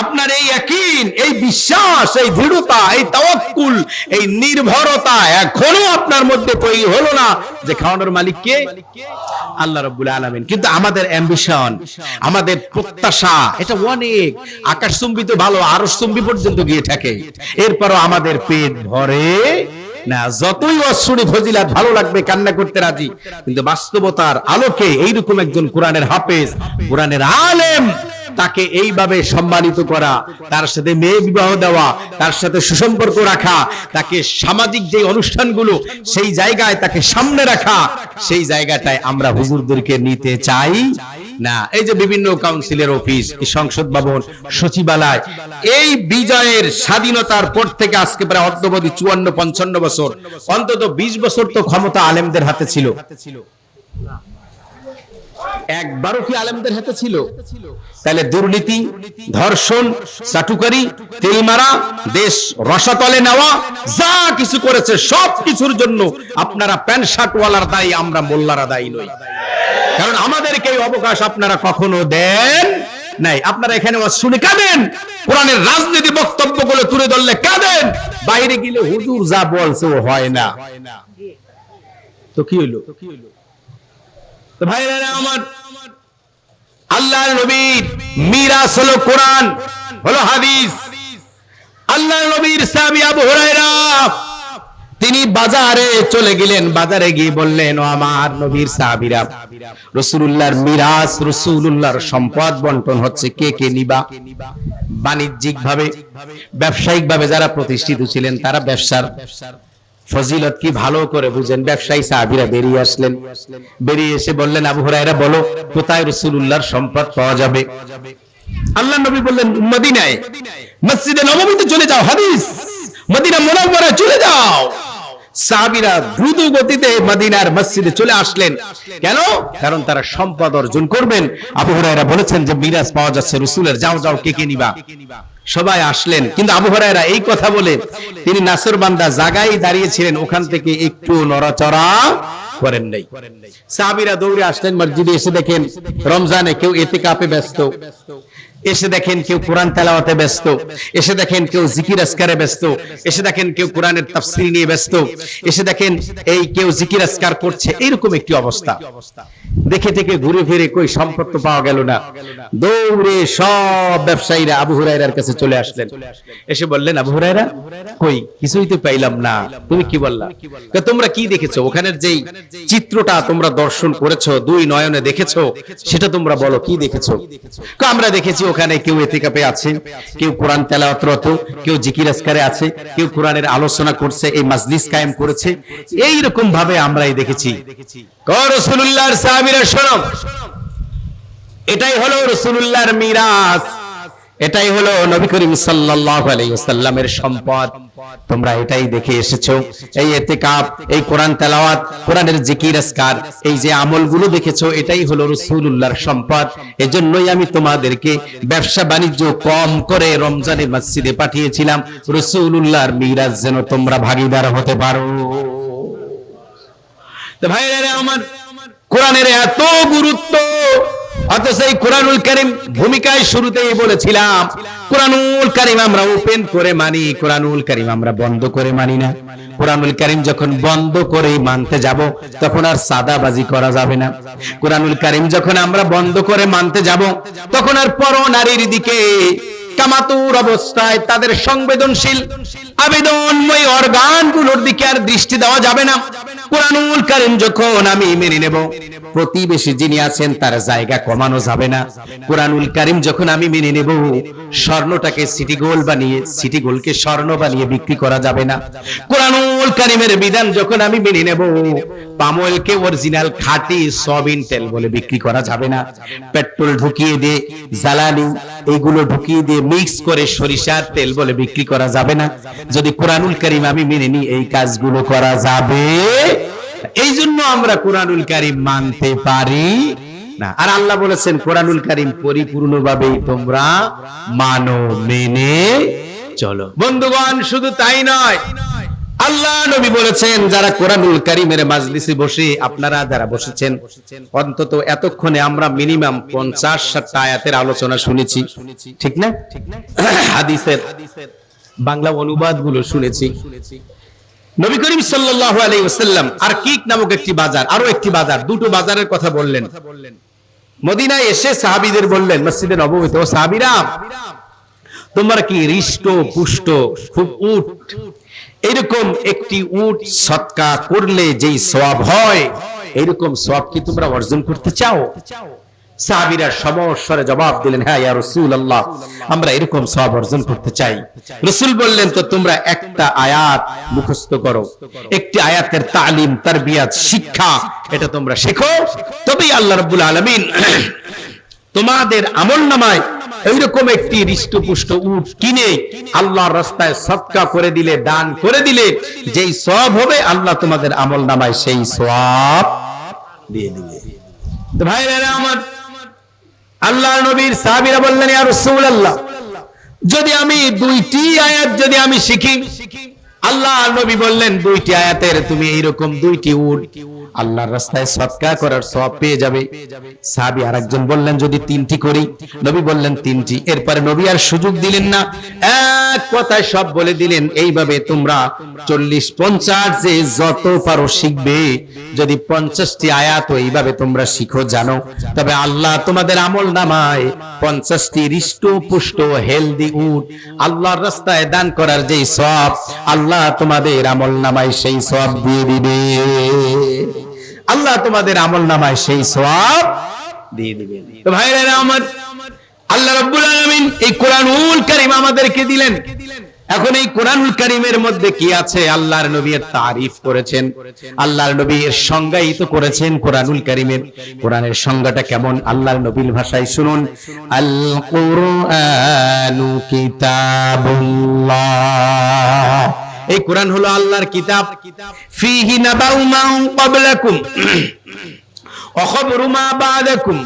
আপনার এই ইয়াকিন, এই বিশ্বাস, এই দৃঢ়তা, এই তাওয়াক্কুল, এই নির্ভরতা এখনো আপনার মধ্যে তৈরি হলো না যে খাওয়ানোর মালিক কে? আল্লাহ রাব্বুল আলামিন। কিন্তু আমাদের অ্যাম্বিশন, আমাদের প্রত্যাশা এটা অনেক আকাশচুম্বী তো ভালো, আরশচুম্বী পর্যন্ত গিয়ে থাকে, এরপরও আমাদের পেট ভরে না। যতই অশ্রুনি ফজিলাত ভালো লাগবে, কান্না করতে রাজি, কিন্তু বাস্তবতার আলোকে এইরকম একজন কোরআনের হাফেজ, কোরআনের আলেম, তাকে এইভাবে সম্মানিত করা, তার সাথে মেয়ে বিবাহ দেওয়া, তার সাথে সুসম্পর্ক রাখা, তাকে সামাজিক যে অনুষ্ঠানগুলো সেই জায়গায় তাকে সামনে রাখা, সেই জায়গাটায় আমরা হুজুরদেরকে নিতে চাই না। এই যে বিভিন্ন কাউন্সিলের অফিস, সংসদ ভবন, সচিবালয়, এই বিজয়ের স্বাধীনতার পর থেকে আজকে প্রায় অদ্যাবধি 54-55 বছর, অন্তত 20 বছর তো ক্ষমতা আলেমদের হাতে ছিল। একবারও কি আলেমদের হাতে ছিল? তাহলে দুর্নীতি, ধর্ষণ, চাটুকারি, তেলমারা, দেশ রসাতলে নেওয়া, যা কিছু করেছে সব কিছুর জন্য আপনারা প্যান্ট শার্ট ওয়ালার দায়ী, আমরা মোল্লারা দায়ী নই। কারণ আমাদেরকে এই অবকাশ আপনারা কখনো দেন নাই। আপনারা এখানে শুনে কাঁদেন, কোরআনের রাজনীতি বক্তব্যগুলো তুলে ধরলে কাঁদেন, বাইরে গেলে হুজুর যা বলছে ও হয় না, তো কি হইলো? তো ভাইরা আমার, আল্লাহর নবীর মিরাস হলো কোরআন, হলো হাদিস। আল্লাহর নবীর সাহাবী আবু হুরায়রা তিনি বাজারে চলে গেলেন, বাজারে গিয়ে বললেন, ও আমার নবীর সাহাবীরা, রাসূলুল্লাহর মিরাস, রাসূলুল্লাহর সম্পদ বন্টন হচ্ছে, কে কে নিবা? বাণিজ্যিক ভাবে, ব্যবসায়িক ভাবে যারা প্রতিষ্ঠিত ছিলেন তারা ব্যবসার ফজিলত কি ভালো করে বুঝেন। ব্যবসায়ী সাহাবীরা বেরিয়ে আসলেন, বেরিয়ে এসে বললেন, আবু হুরায়রা বলো কোথায় রাসূলুল্লাহর সম্পদ পাওয়া যাবে? আল্লাহর নবী বললেন, মদিনায়, মসজিদে নববীতে চলে যাও, হাদিস মদিনা মুনাওয়ারায় চলে যাও। সাহাবীরা দ্রুত গতিতে মদিনার মসজিদে চলে আসলেন। কেন? কারণ তারা সম্পদ অর্জন করবেন। আবু হুরায়রা বলেছেন যে মিরাজ পাওয়া যাচ্ছে রাসূলের, যাও যাও, কে কে নিবা? সবাই আসলেন, কিন্তু আবু হুরায়রা এই কথা বলে তিনি নাসরবান্দা জায়গায় দাঁড়িয়েছিলেন, ওখান থেকে একটু নড়াচড়া করেন নাই। সাহাবীরা দৌড়ে আসলেন মসজিদে, এসে দেখেন রমজানে কেউ ইতিকাফে ব্যস্ত, এসে দেখেন কেউ কোরআন তেলাওয়াতে ব্যস্ত, এসে দেখেন কেউ জিকির আজকারে ব্যস্ত, এসে দেখেন কেউ কোরআনের তাফসীর নিয়ে ব্যস্ত, এসে দেখেন এই কেউ জিকির আজকার করছে, এরকম একটি অবস্থা। দেখে থেকে ঘুরে ফিরে কই সম্পদ তো পাওয়া গেল না। দৌড়ে সব ব্যবসায়ীরা আবু হুরায়রার কাছে চলে আসলেন, এসে বললেন, আবু হুরায়রা কই কিছুই তো পাইলাম না, তুমি কি বললা? তোমরা কি দেখেছো? ওখানের যেই চিত্রটা তোমরা দর্শন করেছো, দুই নয়নে দেখেছো, সেটা তোমরা বলো, কি দেখেছো? আমরা দেখেছি ওখানে কেউ ইতিকাফে আছে, কেউ কোরআন তেলাওয়াতরত, কেউ জিকির আজকারে আছে, কেউ কোরআনের আলোচনা করছে, এই মাজলিস কায়েম করেছে, এই রকম ভাবে আমরাই দেখেছি। রাসূলুল্লাহর সাহাবীরা শোনো, এটাই হলো রাসূলুল্লাহর মিরাস, এটাই হলো নবী করিম সাল্লাল্লাহু আলাইহি ওয়াসাল্লামের সম্পদ। তোমরা এটাই দেখে এসেছো, এই ইতিকাফ, এই কোরআন তেলাওয়াত, কোরআনের জিকির আজকার, এই যে আমলগুলো দেখেছো, এটাই হলো রাসূলুল্লাহর সম্পদ। এজন্যই আমি তোমাদেরকে ব্যবসা বাণিজ্য কম করে রমজানের মসজিদে পাঠিয়েছিলাম, রাসূলুল্লাহর মিরাজ যেন তোমরা ভাগীদার হতে পারো। তো ভাইরা আমার, কোরআনের এত গুরুত্ব, অথচ এই কোরআনুল কারীম ভূমিকায় শুরুতেই বলেছিলাম, কোরআনুল কারীম আমরা ওপেন করে মানি, কোরআনুল কারীম আমরা বন্ধ করে মানি না। কোরআনুল কারীম যখন বন্ধ করে মানতে যাব, তখন আর সাদাবাজি করা যাবে না। কোরআনুল কারীম যখন আমরা বন্ধ করে মানতে যাব, তখন আর পরনারীর দিকে, কামাতুর অবস্থায় তাদের সংবেদনশীল আবেদনময় অর্গানগুলোর দিকে আর দৃষ্টি দেওয়া যাবে না। কোরআনুল কারীম যখন আমি মেনে নেব, প্রতিবেশী যিনি আছেন তার জায়গা কমানো যাবে না। কোরআনুল কারীম যখন আমি মেনে নেব, স্বর্ণটাকে সিটি গোল্ড বানিয়ে, সিটি গোল্ডকে স্বর্ণ বানিয়ে বিক্রি করা যাবে না। কোরআনুল কারীমের বিধান যখন আমি মেনে নেব, পাম অয়েলকে অরিজিনাল খাঁটি সয়াবিন তেল বলে বিক্রি করা যাবে না। পেট্রোল ঢুকিয়ে দিয়ে, জ্বালানি এইগুলো ঢুকিয়ে দিয়ে মিক্স করে সরিষার তেল বলে বিক্রি করা যাবে না। যদি কোরআনুল কারীম আমি মেনে নিই, এই কাজগুলো করা যাবে। এই জন্য আমরা কোরআনুল কারীম মানতে পারি না। আর আল্লাহ বলেছেন কোরআনুল কারীম পরিপূর্ণভাবেই তোমরা মানো, মেনে চলো। বন্ধুগণ, শুধু তাই নয়, আল্লাহ নবী বলেছেন যারা কোরআনুল কারীমের মাজলিসে বসে, আপনারা যারা বসেছেন, অন্তত এতক্ষণে আমরা মিনিমাম 50-60টা আয়াতের আলোচনা শুনেছি, ঠিক না? হাদিসের বাংলা অনুবাদগুলো শুনেছি। নবী করিম সাল্লাল্লাহু আলাইহি ওয়াসাল্লাম আরকিক নামক একটি বাজার, আরো একটি বাজার, দুটো বাজারের কথা বললেন। মদিনায় এসে সাহাবীদের বললেন, মসজিদে নববীতে, ও সাহাবীরা, তোমরা কি হৃষ্ট পুষ্ট খুব উট, এরকম একটি উট সদকা করলে যেই সওয়াব হয়, এরকম সওয়াব কি তোমরা অর্জন করতে চাও? সাহাবীরা সমস্বরে জবাব দিলেন, হ্যাঁ ইয়া রাসূলুল্লাহ, আমরা এরকম সওয়াব অর্জন করতে চাই। রাসূল বললেন, তো তোমরা একটা আয়াত মুখস্থ করো, একটি আয়াতের তালিম, তারবিয়াত, শিক্ষা, এটা তোমরা শেখো, তবেই আল্লাহ রাব্বুল আলামিন তোমাদের আমলনামায় এইরকম একটি হৃষ্টপুষ্ট উট কিনে আল্লাহর রাস্তায় সদকা করে দিলে, দান করে দিলে, যেই সওয়াব হবে আল্লাহ তোমাদের আমলনামায় সেই সওয়াব দিয়ে দিবে। তো ভাইরা আমার, আল্লাহর নবীর সাহাবীরা বললেন, ইয়া রাসূলুল্লাহ, যদি আমি দুইটি আয়াত যদি আমি শিখি। আল্লাহ নবী বললেন, দুইটি আয়াতের তুমি এইরকম দুইটি উট আল্লাহর রাস্তায় সদকা করার সওয়াব পেয়ে যাবে। সাহাবী আরেকজন বললেন, যদি তিনটি করি। নবী বললেন, তিনটি। এরপরে নবী আর সুযোগ দিলেন না, এক কথায় সব বলে দিলেন, এইভাবে তোমরা 40-50 যে যত পারো শিখবে। যদি 50টি আয়াত এইভাবে তোমরা শিখো, জানো, তবে আল্লাহ তোমাদের আমলনামায় 50টি হৃষ্ট পুষ্ট হেলদি উট আল্লাহর রাস্তায় দান করার যেই সওয়াব, আল্লাহ তোমাদের আমলনামায় সেই সওয়াব দিয়ে দিবে। আল্লাহ তোমাদের আমলনামায় সেই সওয়াব দিয়ে দিবেন। তো ভাইরা আমার, আল্লাহ রাব্বুল আলামিন এই কোরআনুল কারীম আমাদেরকে দিলেন। এখন এই কোরআনুল কারীমের মধ্যে কি আছে? আল্লাহর নবী এর তারিফ করেছেন, আল্লাহর নবী এর সংজ্ঞায়িত করেছেন কোরআনুল কারীমের। কোরআনের সংজ্ঞাটা কেমন আল্লাহর নবীর ভাষায় শুনুন। আল কুরআনু কিতাবুল্লাহ, এই কোরআন হলো আল্লাহর কিতাব। ফীহি নাবাউ মান ক্বাবলাকুম ওয়া খবরু মা বা'দাকুম,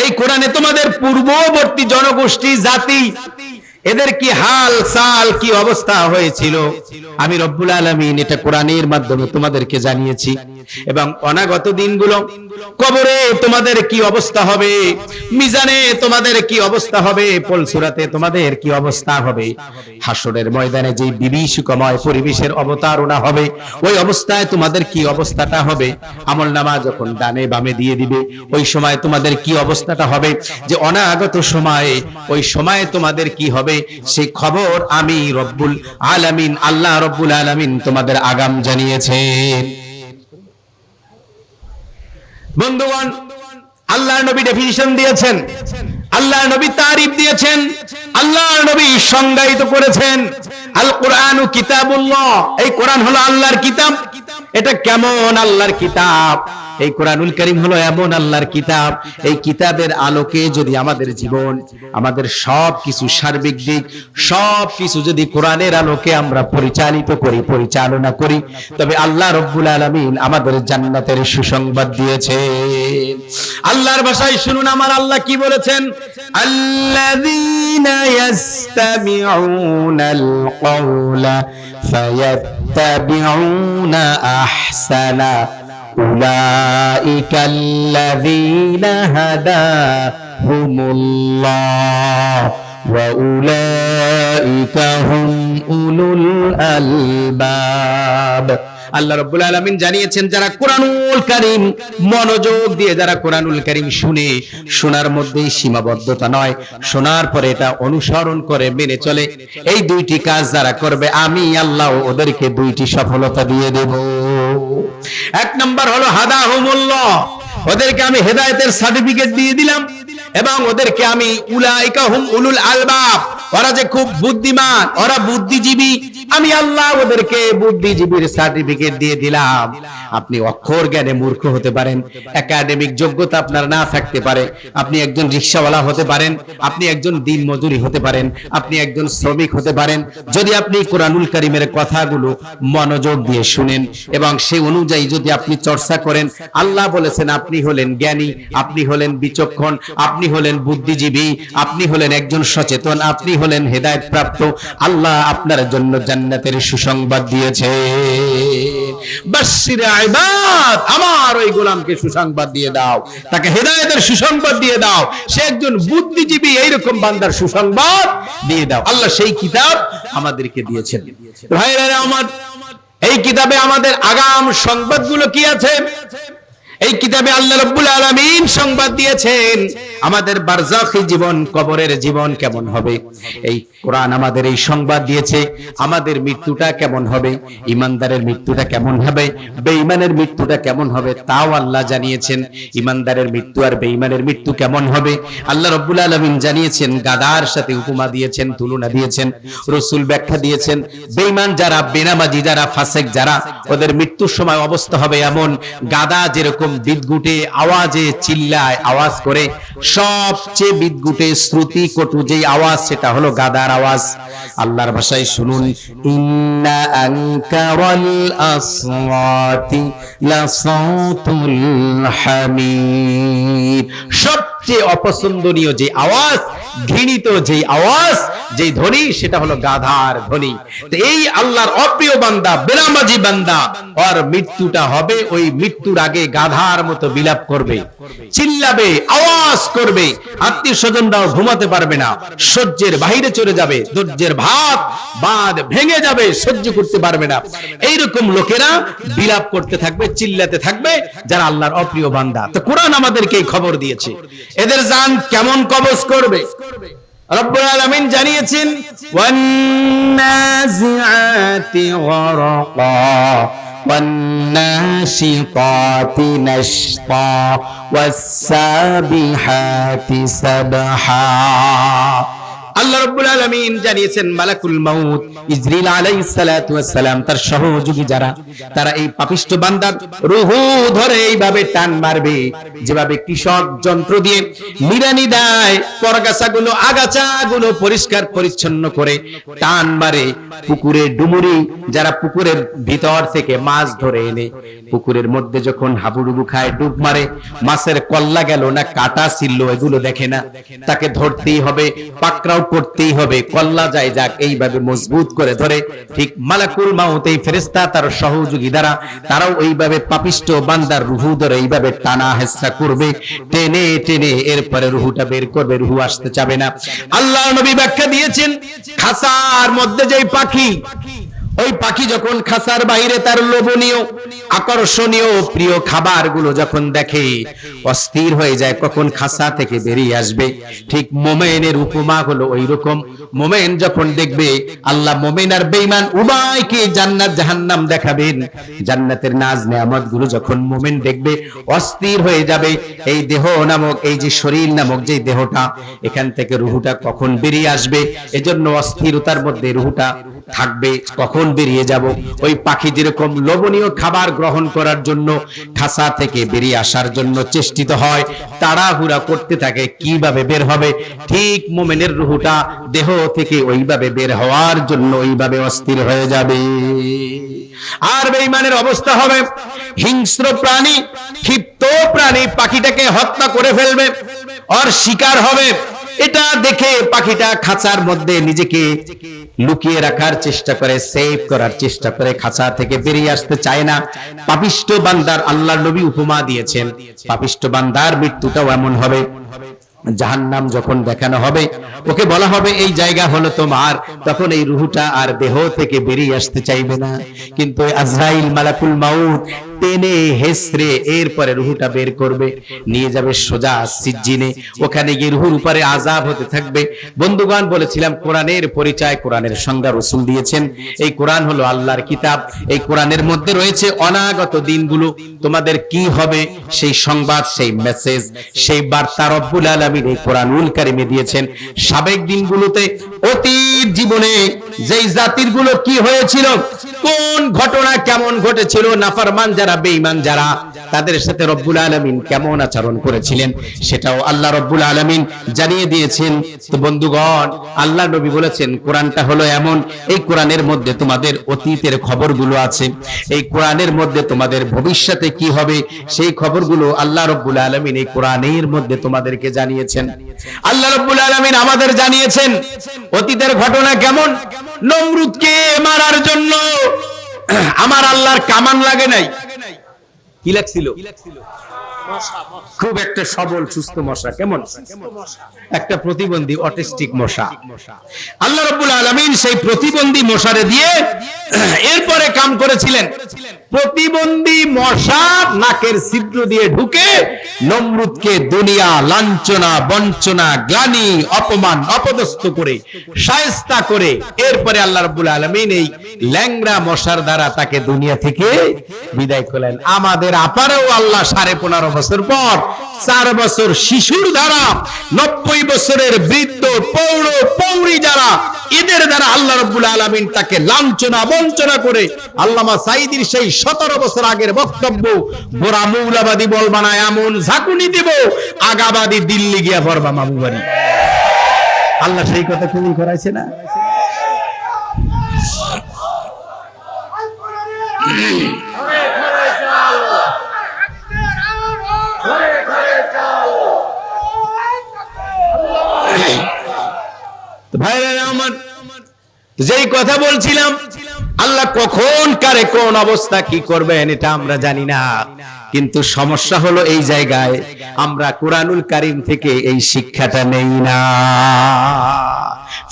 এই কোরআনে তোমাদের পূর্ববর্তী জনগোষ্ঠী, জাতি, এদের কি হাল সাল, কি অবস্থা হয়েছিল, আমি রব্বুল আলামিন এটা কোরআনের মাধ্যমে তোমাদেরকে জানিয়েছি। এবং অনাগত দিনগুলো, কবরে তোমাদের কি অবস্থা হবে, মিজানে তোমাদের কি অবস্থা হবে, পলসুরাতে তোমাদের কি অবস্থা হবে, হাসরের ময়দানে যে বিভীষিকাময় পরিবেশের অবতারণা হবে, ওই অবস্থায় তোমাদের কি অবস্থাটা হবে, আমলনামা যখন ডানে বামে দিয়ে দিবে, ওই সময় তোমাদের কি অবস্থাটা হবে, যে অনাগত সময়ে ওই সময়ে তোমাদের কি হবে, সেই খবর আমি রব্বুল আলামিন, আল্লাহ রব্বুল আলামিন তোমাদের আগাম জানিয়েছেন। বন্ধুগণ, আল্লাহর নবী ডেফিনিশন দিয়েছেন, আল্লাহর নবী তারিফ দিয়েছেন, আল্লাহর নবী সংজ্ঞায়িত করেছেন। আল কুরআনু কিতাবুল্লাহ, এই কোরআন হলো আল্লাহর কিতাব। এটা কেমন আল্লাহর কিতাব? এই কোরআনুল কারীম হলো এমন আল্লাহর কিতাব, এই কিতাবের আলোকে যদি আমাদের জীবন, আমাদের সব কিছু সার্বিক দিক, সব কিছু যদি কোরআনের আলোকে আমরা পরিচালিত করি, পরিচালনা করি, তবে আল্লাহ রব্বুল আলামিন আমাদের জান্নাতের সুসংবাদ দিয়েছেন। আল্লাহর ভাষায় শুনুন আমার আল্লাহ কি বলেছেন। আল্লাযীনা ইয়াসতামিউনাল কওলা ফায়াত্তাবিউনা আহসানা উলাইকা আল্লাযীনা হাদাহুমুল্লাহ ওয়া উলাইকা হুম উলুল আলবাব। আল্লাহ রাব্বুল আলামিন জানিয়েছেন, যারা কোরআনুল কারীম মনোযোগ দিয়ে যারা কোরআনুল কারীম শুনে, শোনার মধ্যেই সীমাবদ্ধতা নয়, শোনার পরে এটা অনুসরণ করে মেনে চলে, এই দুইটি কাজ যারা করবে, আমি আল্লাহ ওদেরকে দুইটি সফলতা দিয়ে দেব। এক নাম্বার হলো হাদাহুমুল্লাহ, ওদেরকে আমি হেদায়েতের সার্টিফিকেট দিয়ে দিলাম, এবং ওদেরকে আমি উলাইকা হুম উলুল আলবাব, ওরা যে খুব বুদ্ধিমান, ওরা বুদ্ধিজীবী, আমি আল্লাহ ওদেরকে বুদ্ধিজীবীর সার্টিফিকেট দিয়ে দিলাম। আপনি অক্ষর জ্ঞানে মূর্খ হতে পারেন, একাডেমিক যোগ্যতা আপনার না থাকতে পারে, আপনি একজন রিকশাওয়ালা হতে পারেন, আপনি একজন দিন মজুরি হতে পারেন, আপনি একজন শ্রমিক হতে পারেন। যদি আপনি কোরআনুল কারীমের কথাগুলো মনোযোগ দিয়ে শুনেন এবং সেই অনুযায়ী যদি আপনি চর্চা করেন, আল্লাহ বলেছেন আপনি হলেন জ্ঞানী, আপনি হলেন বিচক্ষণ, আপনি হলেন বুদ্ধিজীবী, আপনি হলেন একজন সচেতন, আপনি হলেন হেদায়েত প্রাপ্ত। আল্লাহ আপনার জন্য জান্নাতের সুসংবাদ দিয়েছে। বাশশির ইবাদ, আমার ওই গোলামকে সুসংবাদ দিয়ে দাও, তাকে হেদায়েতের সুসংবাদ দিয়ে দাও, সে একজন বুদ্ধিজীবী, এইরকম বান্দার সুসংবাদ দিয়ে দাও। আল্লাহ সেই কিতাব আমাদেরকে দিয়েছেন। ভাইরা আমার, এই কিতাবে আমাদের আগাম সংবাদগুলো কি আছে? এই কিতাবে আল্লাহ রাব্বুল আলামিন সংবাদ দিয়েছেন আমাদের বারজাখী জীবন, কবরের জীবন কেমন হবে। এই কোরআন আমাদের এই সংবাদ দিয়েছে আমাদের মৃত্যুটা কেমন হবে, ইমানদারের মৃত্যুটা কেমন হবে, বেঈমানের মৃত্যুটা কেমন হবে, তাও আল্লাহ জানিয়েছেন। ইমানদারের মৃত্যু আর বেঈমানের মৃত্যু কেমন হবে আল্লাহ রাব্বুল আলামিন জানিয়েছেন। গাধার সাথে উপমা দিয়েছেন, তুলনা দিয়েছেন, রাসূল ব্যাখ্যা দিয়েছেন। বেঈমান যারা, বেনামাজি যারা, ফাসিক যারা, ওদের মৃত্যুর সময় অবস্থা হবে এমন, গাধা যেরকম বিদঘুটে আওয়াজে চিল্লায়, আওয়াজ করে, সবচেয়ে বিদঘুটে শ্রুতি কটু যেই আওয়াজ সেটা হলো গাধার আওয়াজ। আল্লাহর ভাষায় শুনুন, ইন্না আনকারাল আসওয়াতি লাসাউতুল হামির। সবচেয়ে অপছন্দনীয় যে আওয়াজ, ঘৃণিত যে আওয়াজ, যে ধ্বনি, সেটা হলো গাধার ধ্বনি। তো এই আল্লাহর অপ্রিয় বান্দা, বেনামাজি বান্দা, ওর মৃত্যুটা হবে ওই মৃত্যুর আগে গাধার মতো বিলাপ করবে, চিল্লাবে, আওয়াজ করবে, আত্মীয় স্বজনরাও ঘুমাতে পারবে না, সহ্যের বাইরে চলে যাবে, ধৈর্যের বাঁধ ভেঙে যাবে, সহ্য করতে পারবে না। এইরকম লোকেরা বিলাপ করতে থাকবে, চিল্লাতে থাকবে, যারা আল্লাহর অপ্রিয় বান্দা। তো কোরআন আমাদেরকে এই খবর দিয়েছে এদের জান কেমন কবজ করবে। রব্বুল আলামিন জানিয়েছেন, ওয়ান্নাজিআতি গরকা ওয়ান্নাশিতাতি নাশতা ওয়াসসাবিহাতি সাবহা। আল্লাহ রাব্বুল আলামিন জানিয়েছেন মালাকুল মাউত ইজরিল আলাইহিস সালাতু ওয়াস সালাম, তার সহযোগী যারা, তারা এই পাপিষ্ঠ বান্দার রূহ ধরে এইভাবে টান মারবে, যেভাবে কৃষক যন্ত্র দিয়ে নিড়ানি দেয়, পরগাছাগুলো, আগাছাগুলো পরিষ্কার পরিচ্ছন্ন করে টান মারে। পুকুরে ডুমুরি যারা পুকুরের ভিতর থেকে মাছ ধরে এনে পুকুরের মধ্যে যখন হাবুডুবু খায়, ডুব মারে, মাছের কল্লা গেল না কাটা ছিল এগুলো দেখে না, তাকে ধরতেই হবে, পাকড়াও করতেই হবে, কল্লা যায় যাক, এইভাবে মজবুত করে ধরে। ঠিক মালাকুল মাউত এই ফেরেশতা তার সহযোগী দ্বারা তারাও এইভাবে পাপিষ্ঠ বান্দার রূহ ধরে এইভাবে টানা হেসরা করবে, টেনে টেনে এরপরে রূহটা বের করবে, রূহ আসতে চাবে না। আল্লাহর নবী ব্যাখ্যা দিয়েছেন, খাসার মধ্যে যেই পাখি, ওই পাখি যখন খাসার বাইরে তার লোভনীয়, আকর্ষণীয়, প্রিয় খাবারগুলো যখন দেখে অস্থির হয়ে যায় কখন খাসা থেকে বেরিয়ে আসবে। ঠিক মোমেনের উপমা হলো ওই রকম। মোমেন যখন দেখবে, আল্লাহ মোমেন আর বেঈমান উভয়কে জান্নাত জাহান্নাম দেখাবেন। জান্নাতের নাজ নেয়ামত গুলো যখন মোমেন দেখবে, অস্থির হয়ে যাবে। এই দেহ নামক, এই যে শরীর নামক যে দেহটা, এখান থেকে রূহটা কখন বেরিয়ে আসবে, এজন্য অস্থিরতার মধ্যে রূহটা থাকবে, কখন বেরিয়ে যাব। ওই পাখি যেরকম লোভনীয় খাবার গ্রহণ করার জন্য খাসা থেকে বেরিয়ে আসার জন্য চেষ্টিত হয়, তাড়াহুড়া করতে থাকে কিভাবে বের হবে, ঠিক মোমেনের রূহটা দেহ থেকে ওইভাবে বের হওয়ার জন্য ওইভাবে অস্থির হয়ে যাবে। আর বেঈমানের অবস্থা হবে, হিংস্র প্রাণী, ক্ষিপ্ত প্রাণী পাখিটাকে হত্যা করে ফেলবে, আর শিকার হবে। এটা দেখে পাখিটা খাঁচার মধ্যে নিজেকে লুকিয়ে রাখার চেষ্টা করে, সেভ করার চেষ্টা করে, খাঁচা থেকে বেরিয়ে আসতে চায় না। পাপিষ্ঠ বান্দার আল্লাহর নবী উপমা দিয়েছেন, পাপিষ্ঠ বান্দার মৃত্যুটাও এমন হবে। জাহান্নাম যখন দেখানো হবে, ওকে বলা হবে এই জায়গা হলো তোমার, তখন এই রূহটা আর দেহ থেকে বেরিয়ে আসতে চাইবে না। কিন্তু আজরাইল মালাকুল মাউত টেনে হেসরে এরপরে রূহটা বের করবে, নিয়ে যাবে সোজা সিজ্জিনে। ওখানে গিয়ে রূহের উপরে আযাব হতে থাকবে। বন্ধুগণ, বলেছিলাম কোরআনের পরিচয়, কোরআনের সংজ্ঞা রাসূল দিয়েছেন। এই কোরআন হলো আল্লাহর কিতাব। এই কোরআনের মধ্যে রয়েছে অনাগত দিনগুলো তোমাদের কি হবে সেই সংবাদ, সেই মেসেজ, সেই বার্তা রব্বুল আলামিন এই কোরআনুল কারীমে দিয়েছেন। সাবেক দিনগুলোতে, অতীত জীবনে যেই জাতির গুলো কি হয়েছিল, কোন ঘটনা কেমন ঘটেছিল, নাফরমান যারা, বেঈমান যারা, তাদের সাথে রব্বুল আলামিন কেমন আচরণ করেছিলেন সেটাও আল্লাহ রব্বুল আলামিন জানিয়ে দিয়েছেন। তো বন্ধুগণ, আল্লাহ নবী বলেছেন কোরআনটা হলো এমন, এই কোরআনের মধ্যে তোমাদের অতীতের খবরগুলো আছে, এই কোরআনের মধ্যে তোমাদের ভবিষ্যতে কি হবে সেই খবরগুলো আল্লাহ রব্বুল আলামিন এই কোরআনের মধ্যে তোমাদেরকে জানিয়েছেন। আল্লাহ রব্বুল আলামিন আমাদের জানিয়েছেন অতীতের ঘটনা কেমন। নমরুদকে মারার জন্য আমার আল্লাহর কামান লাগে নাই, কি লাগছিল? খুব একটা সবল সুস্থ মশা, কেমন একটা প্রতিবন্ধী অটিস্টিক মশা। আল্লাহ রাব্বুল আলামিন সেই প্রতিবন্ধী মশারে দিয়ে এরপরে কাম করেছিলেন। প্রতিবন্ধী মশা নাকের ছিদ্র দিয়ে ঢুকে নমরুদকে দুনিয়া লাঞ্ছনা, বঞ্চনা, গ্লানি, অপমান, অপদস্থ করে শায়েস্তা করে এরপরে আল্লাহ রাব্বুল আলামিন এই ল্যাংড়া মশার দ্বারা তাকে দুনিয়া থেকে বিদায় করলেন। আমাদের আপারেও আল্লাহ 15.5 বছর পর 4 বছর শিশুর দ্বারা, 90 বছরের বৃদ্ধ পৌর পৌরী যারা, এদের দ্বারা আল্লাহ রাব্বুল আলামিন তাকে লাঞ্ছনা বঞ্চনা করে আল্লামা সাঈদীর সেই 17 বছর আগের বক্তব্য, গোরা মৌলবাদী বলবা না এমন ঝাঁকুনি দিব, আগাবাদী দিল্লি গিয়া পড়বা মামু বাড়ি। আল্লাহ সেই কথা কবুল করাইছে না? ভাইরা আমার, যেই কথা বলছিলাম, আল্লাহ কখন কারে কোন অবস্থা কি করবেন এটা আমরা জানি না, কিন্তু সমস্যা হলো এই জায়গায় আমরা কোরআনুল কারীম থেকে এই শিক্ষাটা নেই না।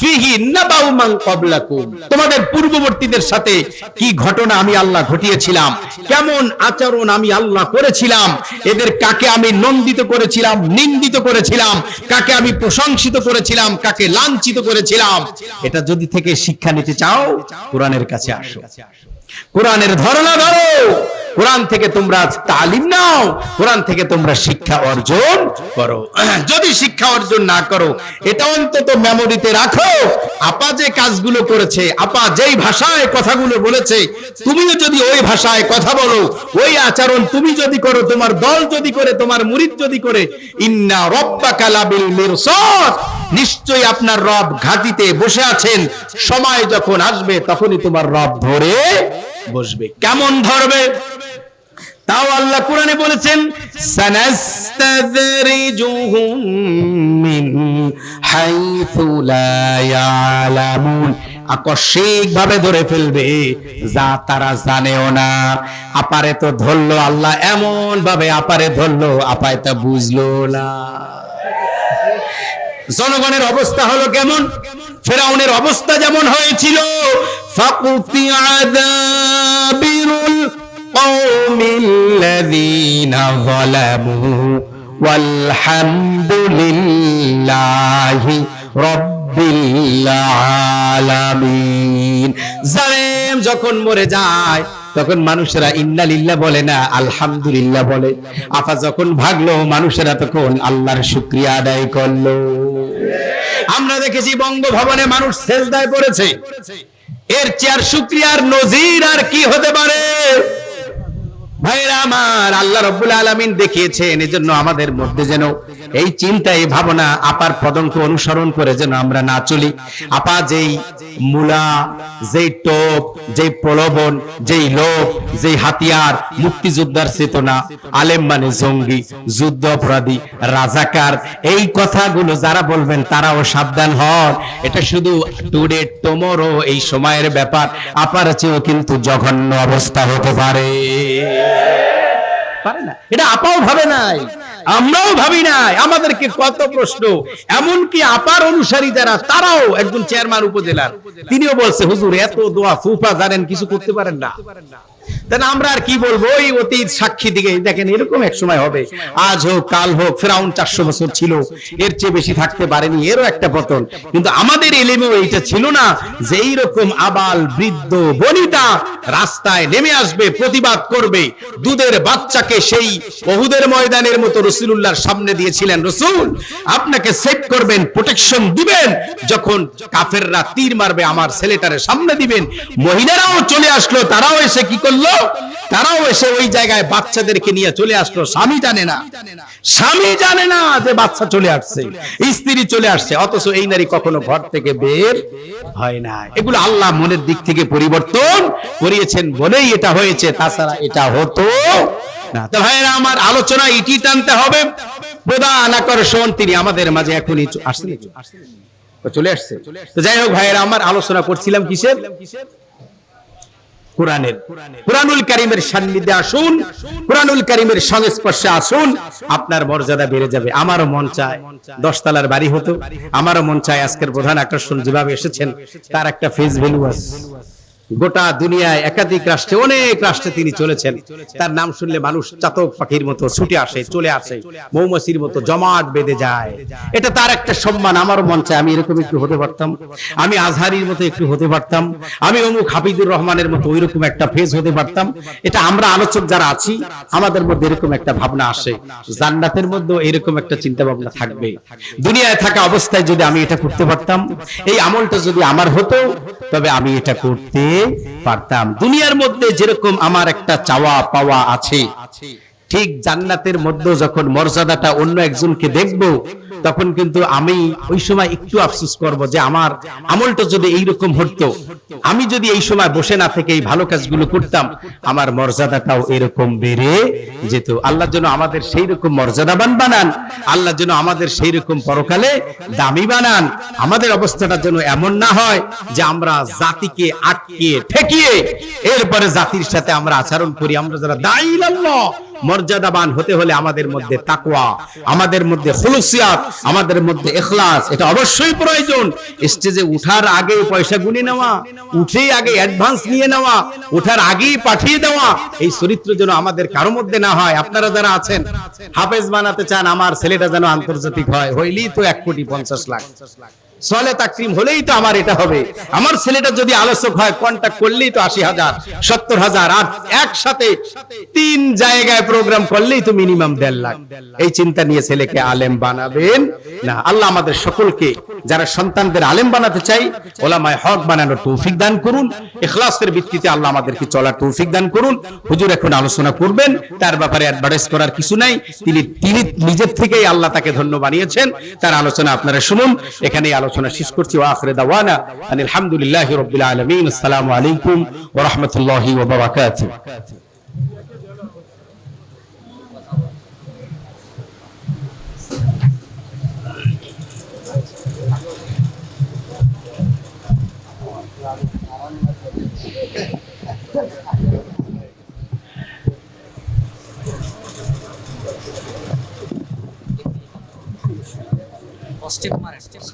ফিহি নাবাউ মান ক্বাবলাকুম, তোমাদের পূর্ববর্তীদের সাথে কি ঘটনা আমি আল্লাহ ঘটিয়েছিলাম, কেমন আচরণ আমি আল্লাহ করেছিলাম, এদের কাকে আমি নন্দিত করেছিলাম, নিন্দিত করেছিলাম, কাকে আমি প্রশংসিত করেছিলাম, কাকে লাঞ্ছিত করেছিলাম। এটা যদি থেকে শিক্ষা নিতে চাও কোরআনের কাছে আসো, কোরআনের ধারণা ধরো, কোরআন থেকে তোমরা তালিম নাও, কোরআন থেকে তোমরা শিক্ষা অর্জন করো। যদি শিক্ষা অর্জন না করো, এটা অন্তত মেমোরিতে রাখো, আপা যে কাজগুলো করেছে, আপা যেই ভাষায় কথাগুলো বলেছে, তুমিও যদি ওই ভাষায় কথা বলো, ওই আচরণ তুমি যদি করো, তোমার দল যদি করে, তোমার মুরিদ যদি করে, ইন্না রাব্বাকা লাবিল মিরসাদ, নিশ্চয়ই আপনার রব ঘাটিতে বসে আছেন, সময় যখন আসবে তখনই তোমার রব ধরে বসবে। কেমন ধরবে? তাও আল্লাহ কোরআনে বলেছেন, সানাস্তাদরিজুহুম মিন হাইথু লা ইয়ালামুন, আকস্মিক ভাবে ধরে ফেলবে যা তারা জানেও না। আপারে তো ধরলো আল্লাহ, এমন ভাবে আপারে ধরলো, আপায় তা বুঝলো না। জনগণের অবস্থা হলো কেমন? ফেরাউনের অবস্থা যেমন হয়েছিল, ফাকুতিয়া দাবিরুল কওমিল্লাযীনা যালামু ওয়ালহামদুলিল্লাহি রাব্বিল আলামিন। জালেম যখন মরে যায় তখন মানুষেরা ইন্না লিল্লাহ বলে না, আলহামদুলিল্লাহ বলে। আপা যখন ভাগলো মানুষেরা তখন আল্লাহর শুকরিয়া আদায় করলো। আমরা দেখেছি বঙ্গভবনে মানুষ সেজদায় পড়েছে, এর চেয়ে শুকরিয়ার নজির আর কি হতে পারে? ভাইরা আমার, আল্লাহ রাব্বুল আলামিন দেখিয়েছেন, এজন্য আমাদের মধ্যে যেন এই চিন্তা, এই ভাবনা আপার পদঙ্ক অনুসরণ করে যেন আমরা না চলি। আপা যেই মূলা, যেই টোপ, যেই প্রলোভন, যেই লোভ, যেই হাতিয়ার, মুক্তিযোদ্ধার চেতনা, আলেম মানে জঙ্গি, যুদ্ধ অপরাধী, রাজাকার, এই কথাগুলো যারা বলবেন তারাও সাবধান হন। এটা শুধু টুডে টুমরো, এই সময়ের ব্যাপার। আপার চেয়েও কিন্তু জঘন্য অবস্থা হতে পারে। পারে না, এটা আপাও ভাবে নাই, আমরাও ভাবি নাই। আমাদেরকে কত প্রশ্ন, এমনকি আপার অনুসারী যারা, তারাও, একজন চেয়ারম্যান উপজেলার, তিনিও বলছে, হুজুর এত দোয়া ফুফা জানেন, কিছু করতে পারেন না। দেন আমরা আর কি বলবো, ওই অতীত সাক্ষী দিকে দেখেন এরকম এক সময় হবে, আজ হোক কাল হোক। ফেরাউন 400 বছর ছিল, এর চেয়ে বেশি থাকতে পারেনি, এরও একটা পতন। কিন্তু আমাদের এলেমেও এইটা ছিল না যে এইরকম আবাল বৃদ্ধ বনিতা রাস্তায় নেমে আসবে, প্রতিবাদ করবে। দুধের বাচ্চাকে সেই ওহুদের ময়দানের মতো রাসূলুল্লাহর সামনে দিয়েছিলেন, রাসূল আপনাকে সেভ করবেন, প্রোটেকশন দিবেন, যখন কাফেররা তীর মারবে আমার ছেলেটারে সামনে দিবেন। মহিলারাও চলে আসলো, তারাও এসে কি করলো, তারাও এসে ওই জায়গায় বাচ্চাদেরকে নিয়ে চলে আসলো। স্বামী জানে না, স্বামী জানে না যে বাচ্চা চলে আসছে, স্ত্রী চলে আসছে, অথচ এই নারী কখনো ঘর থেকে বের হয় না। এগুলো আল্লাহ মনের দিক থেকে পরিবর্তন করিয়েছেন বলেই এটা হয়েছে, তাছাড়া এটা হতো না। তো ভাইরা আমার, আলোচনা ইটি টানতে হবে। প্রধান আকর্ষণ তিনি আমাদের মাঝে এখনই আসছেন, চলে আসছে। তো যাই হোক ভাইরা আমার, আলোচনা করছিলাম কিসের? কোরআনের। কোরআনুল কারীমের সান্নিধ্যে আসুন, কোরআনুল কারীমের সংস্পর্শে আসুন, আপনার মর্যাদা বেড়ে যাবে। আমারও মন চায় 10 তলার বাড়ি হতো, আমারও মন চায় আজকের প্রধান আকর্ষণ যেভাবে এসেছেন তার একটা ফেস ভ্যালু আছে। গোটা দুনিয়ায় একাধিক রাষ্ট্রে, অনেক রাষ্ট্রে তিনি চলেছেন, তার নাম শুনলে মানুষ চাতক পাখির মতো ছুটে আসে, চলে আসে, মৌমাছির মতো জমাট বেঁধে যায়। এটা তার একটা সম্মান। আমারও মন চায় আমি এরকম একটু হতে পারতাম, আমি আজহারির মতো একটু হতে পারতাম, আমি অমুক হাফিজুর রহমানের মতো ওইরকম একটা ফেজ হতে পারতাম। এটা আমরা আলোচক যারা আছি আমাদের মধ্যে এরকম একটা ভাবনা আসে। জান্নাতের মধ্যে এরকম একটা চিন্তা ভাবনা থাকবে। দুনিয়ায় থাকা অবস্থায় যদি আমি এটা করতে পারতাম, এই আমলটা যদি আমার হতো, তবে আমি এটা করতে পারতাম। দুনিয়ার মধ্যে যেরকম আমার একটা চাওয়া পাওয়া আছে, ঠিক জান্নাতের মধ্যে যখন মর্যাদাটা অন্য একজনকে দেখব, তখন কিন্তু আমি ওই সময় একটু আফসোস করব যে আমার আমলটা যদি এইরকম হতো, আমি যদি এই সময় বসে না থেকে এই ভালো কাজগুলো করতাম, আমার মর্যাদাটাও এরকম বেড়ে যেত। আল্লাহ যেন আমাদের সেই রকম মর্যাদাবান বানান, আল্লাহ যেন আমাদের সেই রকম পরকালে দামি বানান। আমাদের অবস্থাটা যেন এমন না হয় যে আমরা জাতিকে আটকে ঠেকিয়ে এরপরে জাতির সাথে আমরা আচরণ করি। আমরা যারা দাঈ আল্লাহ, মর্যাদাবান হতে হলে আমাদের মধ্যে তাকওয়া, আমাদের মধ্যে খুলুসিয়াত, আমাদের মধ্যে ইখলাস, এটা অবশ্যই প্রয়োজন। স্টেজে উঠার আগে পয়সা গুনে নেওয়া, উঠেই আগে অ্যাডভান্স নিয়ে নেওয়া, ওঠার আগেই পাঠিয়ে দেওয়া, এই চরিত্র যেন আমাদের কারো মধ্যে না হয়। আপনারা যারা আছেন হাফেজ বানাতে চান, আমার ছেলেটা যেন আন্তর্জাতিক হয়, হইলেই তো 1,50,00,000। সলে তাকরিম হলেই তো আমার এটা হবে। আমার ছেলেটা যদি আলোচক হয়, কন্টাক্ট করলেই তো 80,000 70,000, আর একসাথে 3 জায়গায় প্রোগ্রাম করলেই তো মিনিমাম 1.5 লাখ। এই চিন্তা নিয়ে ছেলেকে আলেম বানাবেন না। আল্লাহ আমাদের সকলকে যারা সন্তানদের আলেম বানাতে চাই, ওলামায়ে হক বানানোর তৌফিক দান করুন। ইখলাসের ভিত্তিতে আল্লাহ আমাদেরকে চলার তৌফিক দান করুন। হুজুর এখন আলোচনা করবেন, তার ব্যাপারে অ্যাডভার্টাইজ করার কিছু নাই। তিনি নিজের থেকেই আল্লাহ তাকে ধন্য বানিয়েছেন। তার আলোচনা আপনারা শুনুন। এখানেই আলোচনা শেষ করছি। ওয়া আখিরু দাওয়ানা আলহামদুলিল্লাহি রাব্বিল আলামিন। আসসালামু আলাইকুম ওয়া রাহমাতুল্লাহি ওয়া বারাকাতুহু। Step mare, step.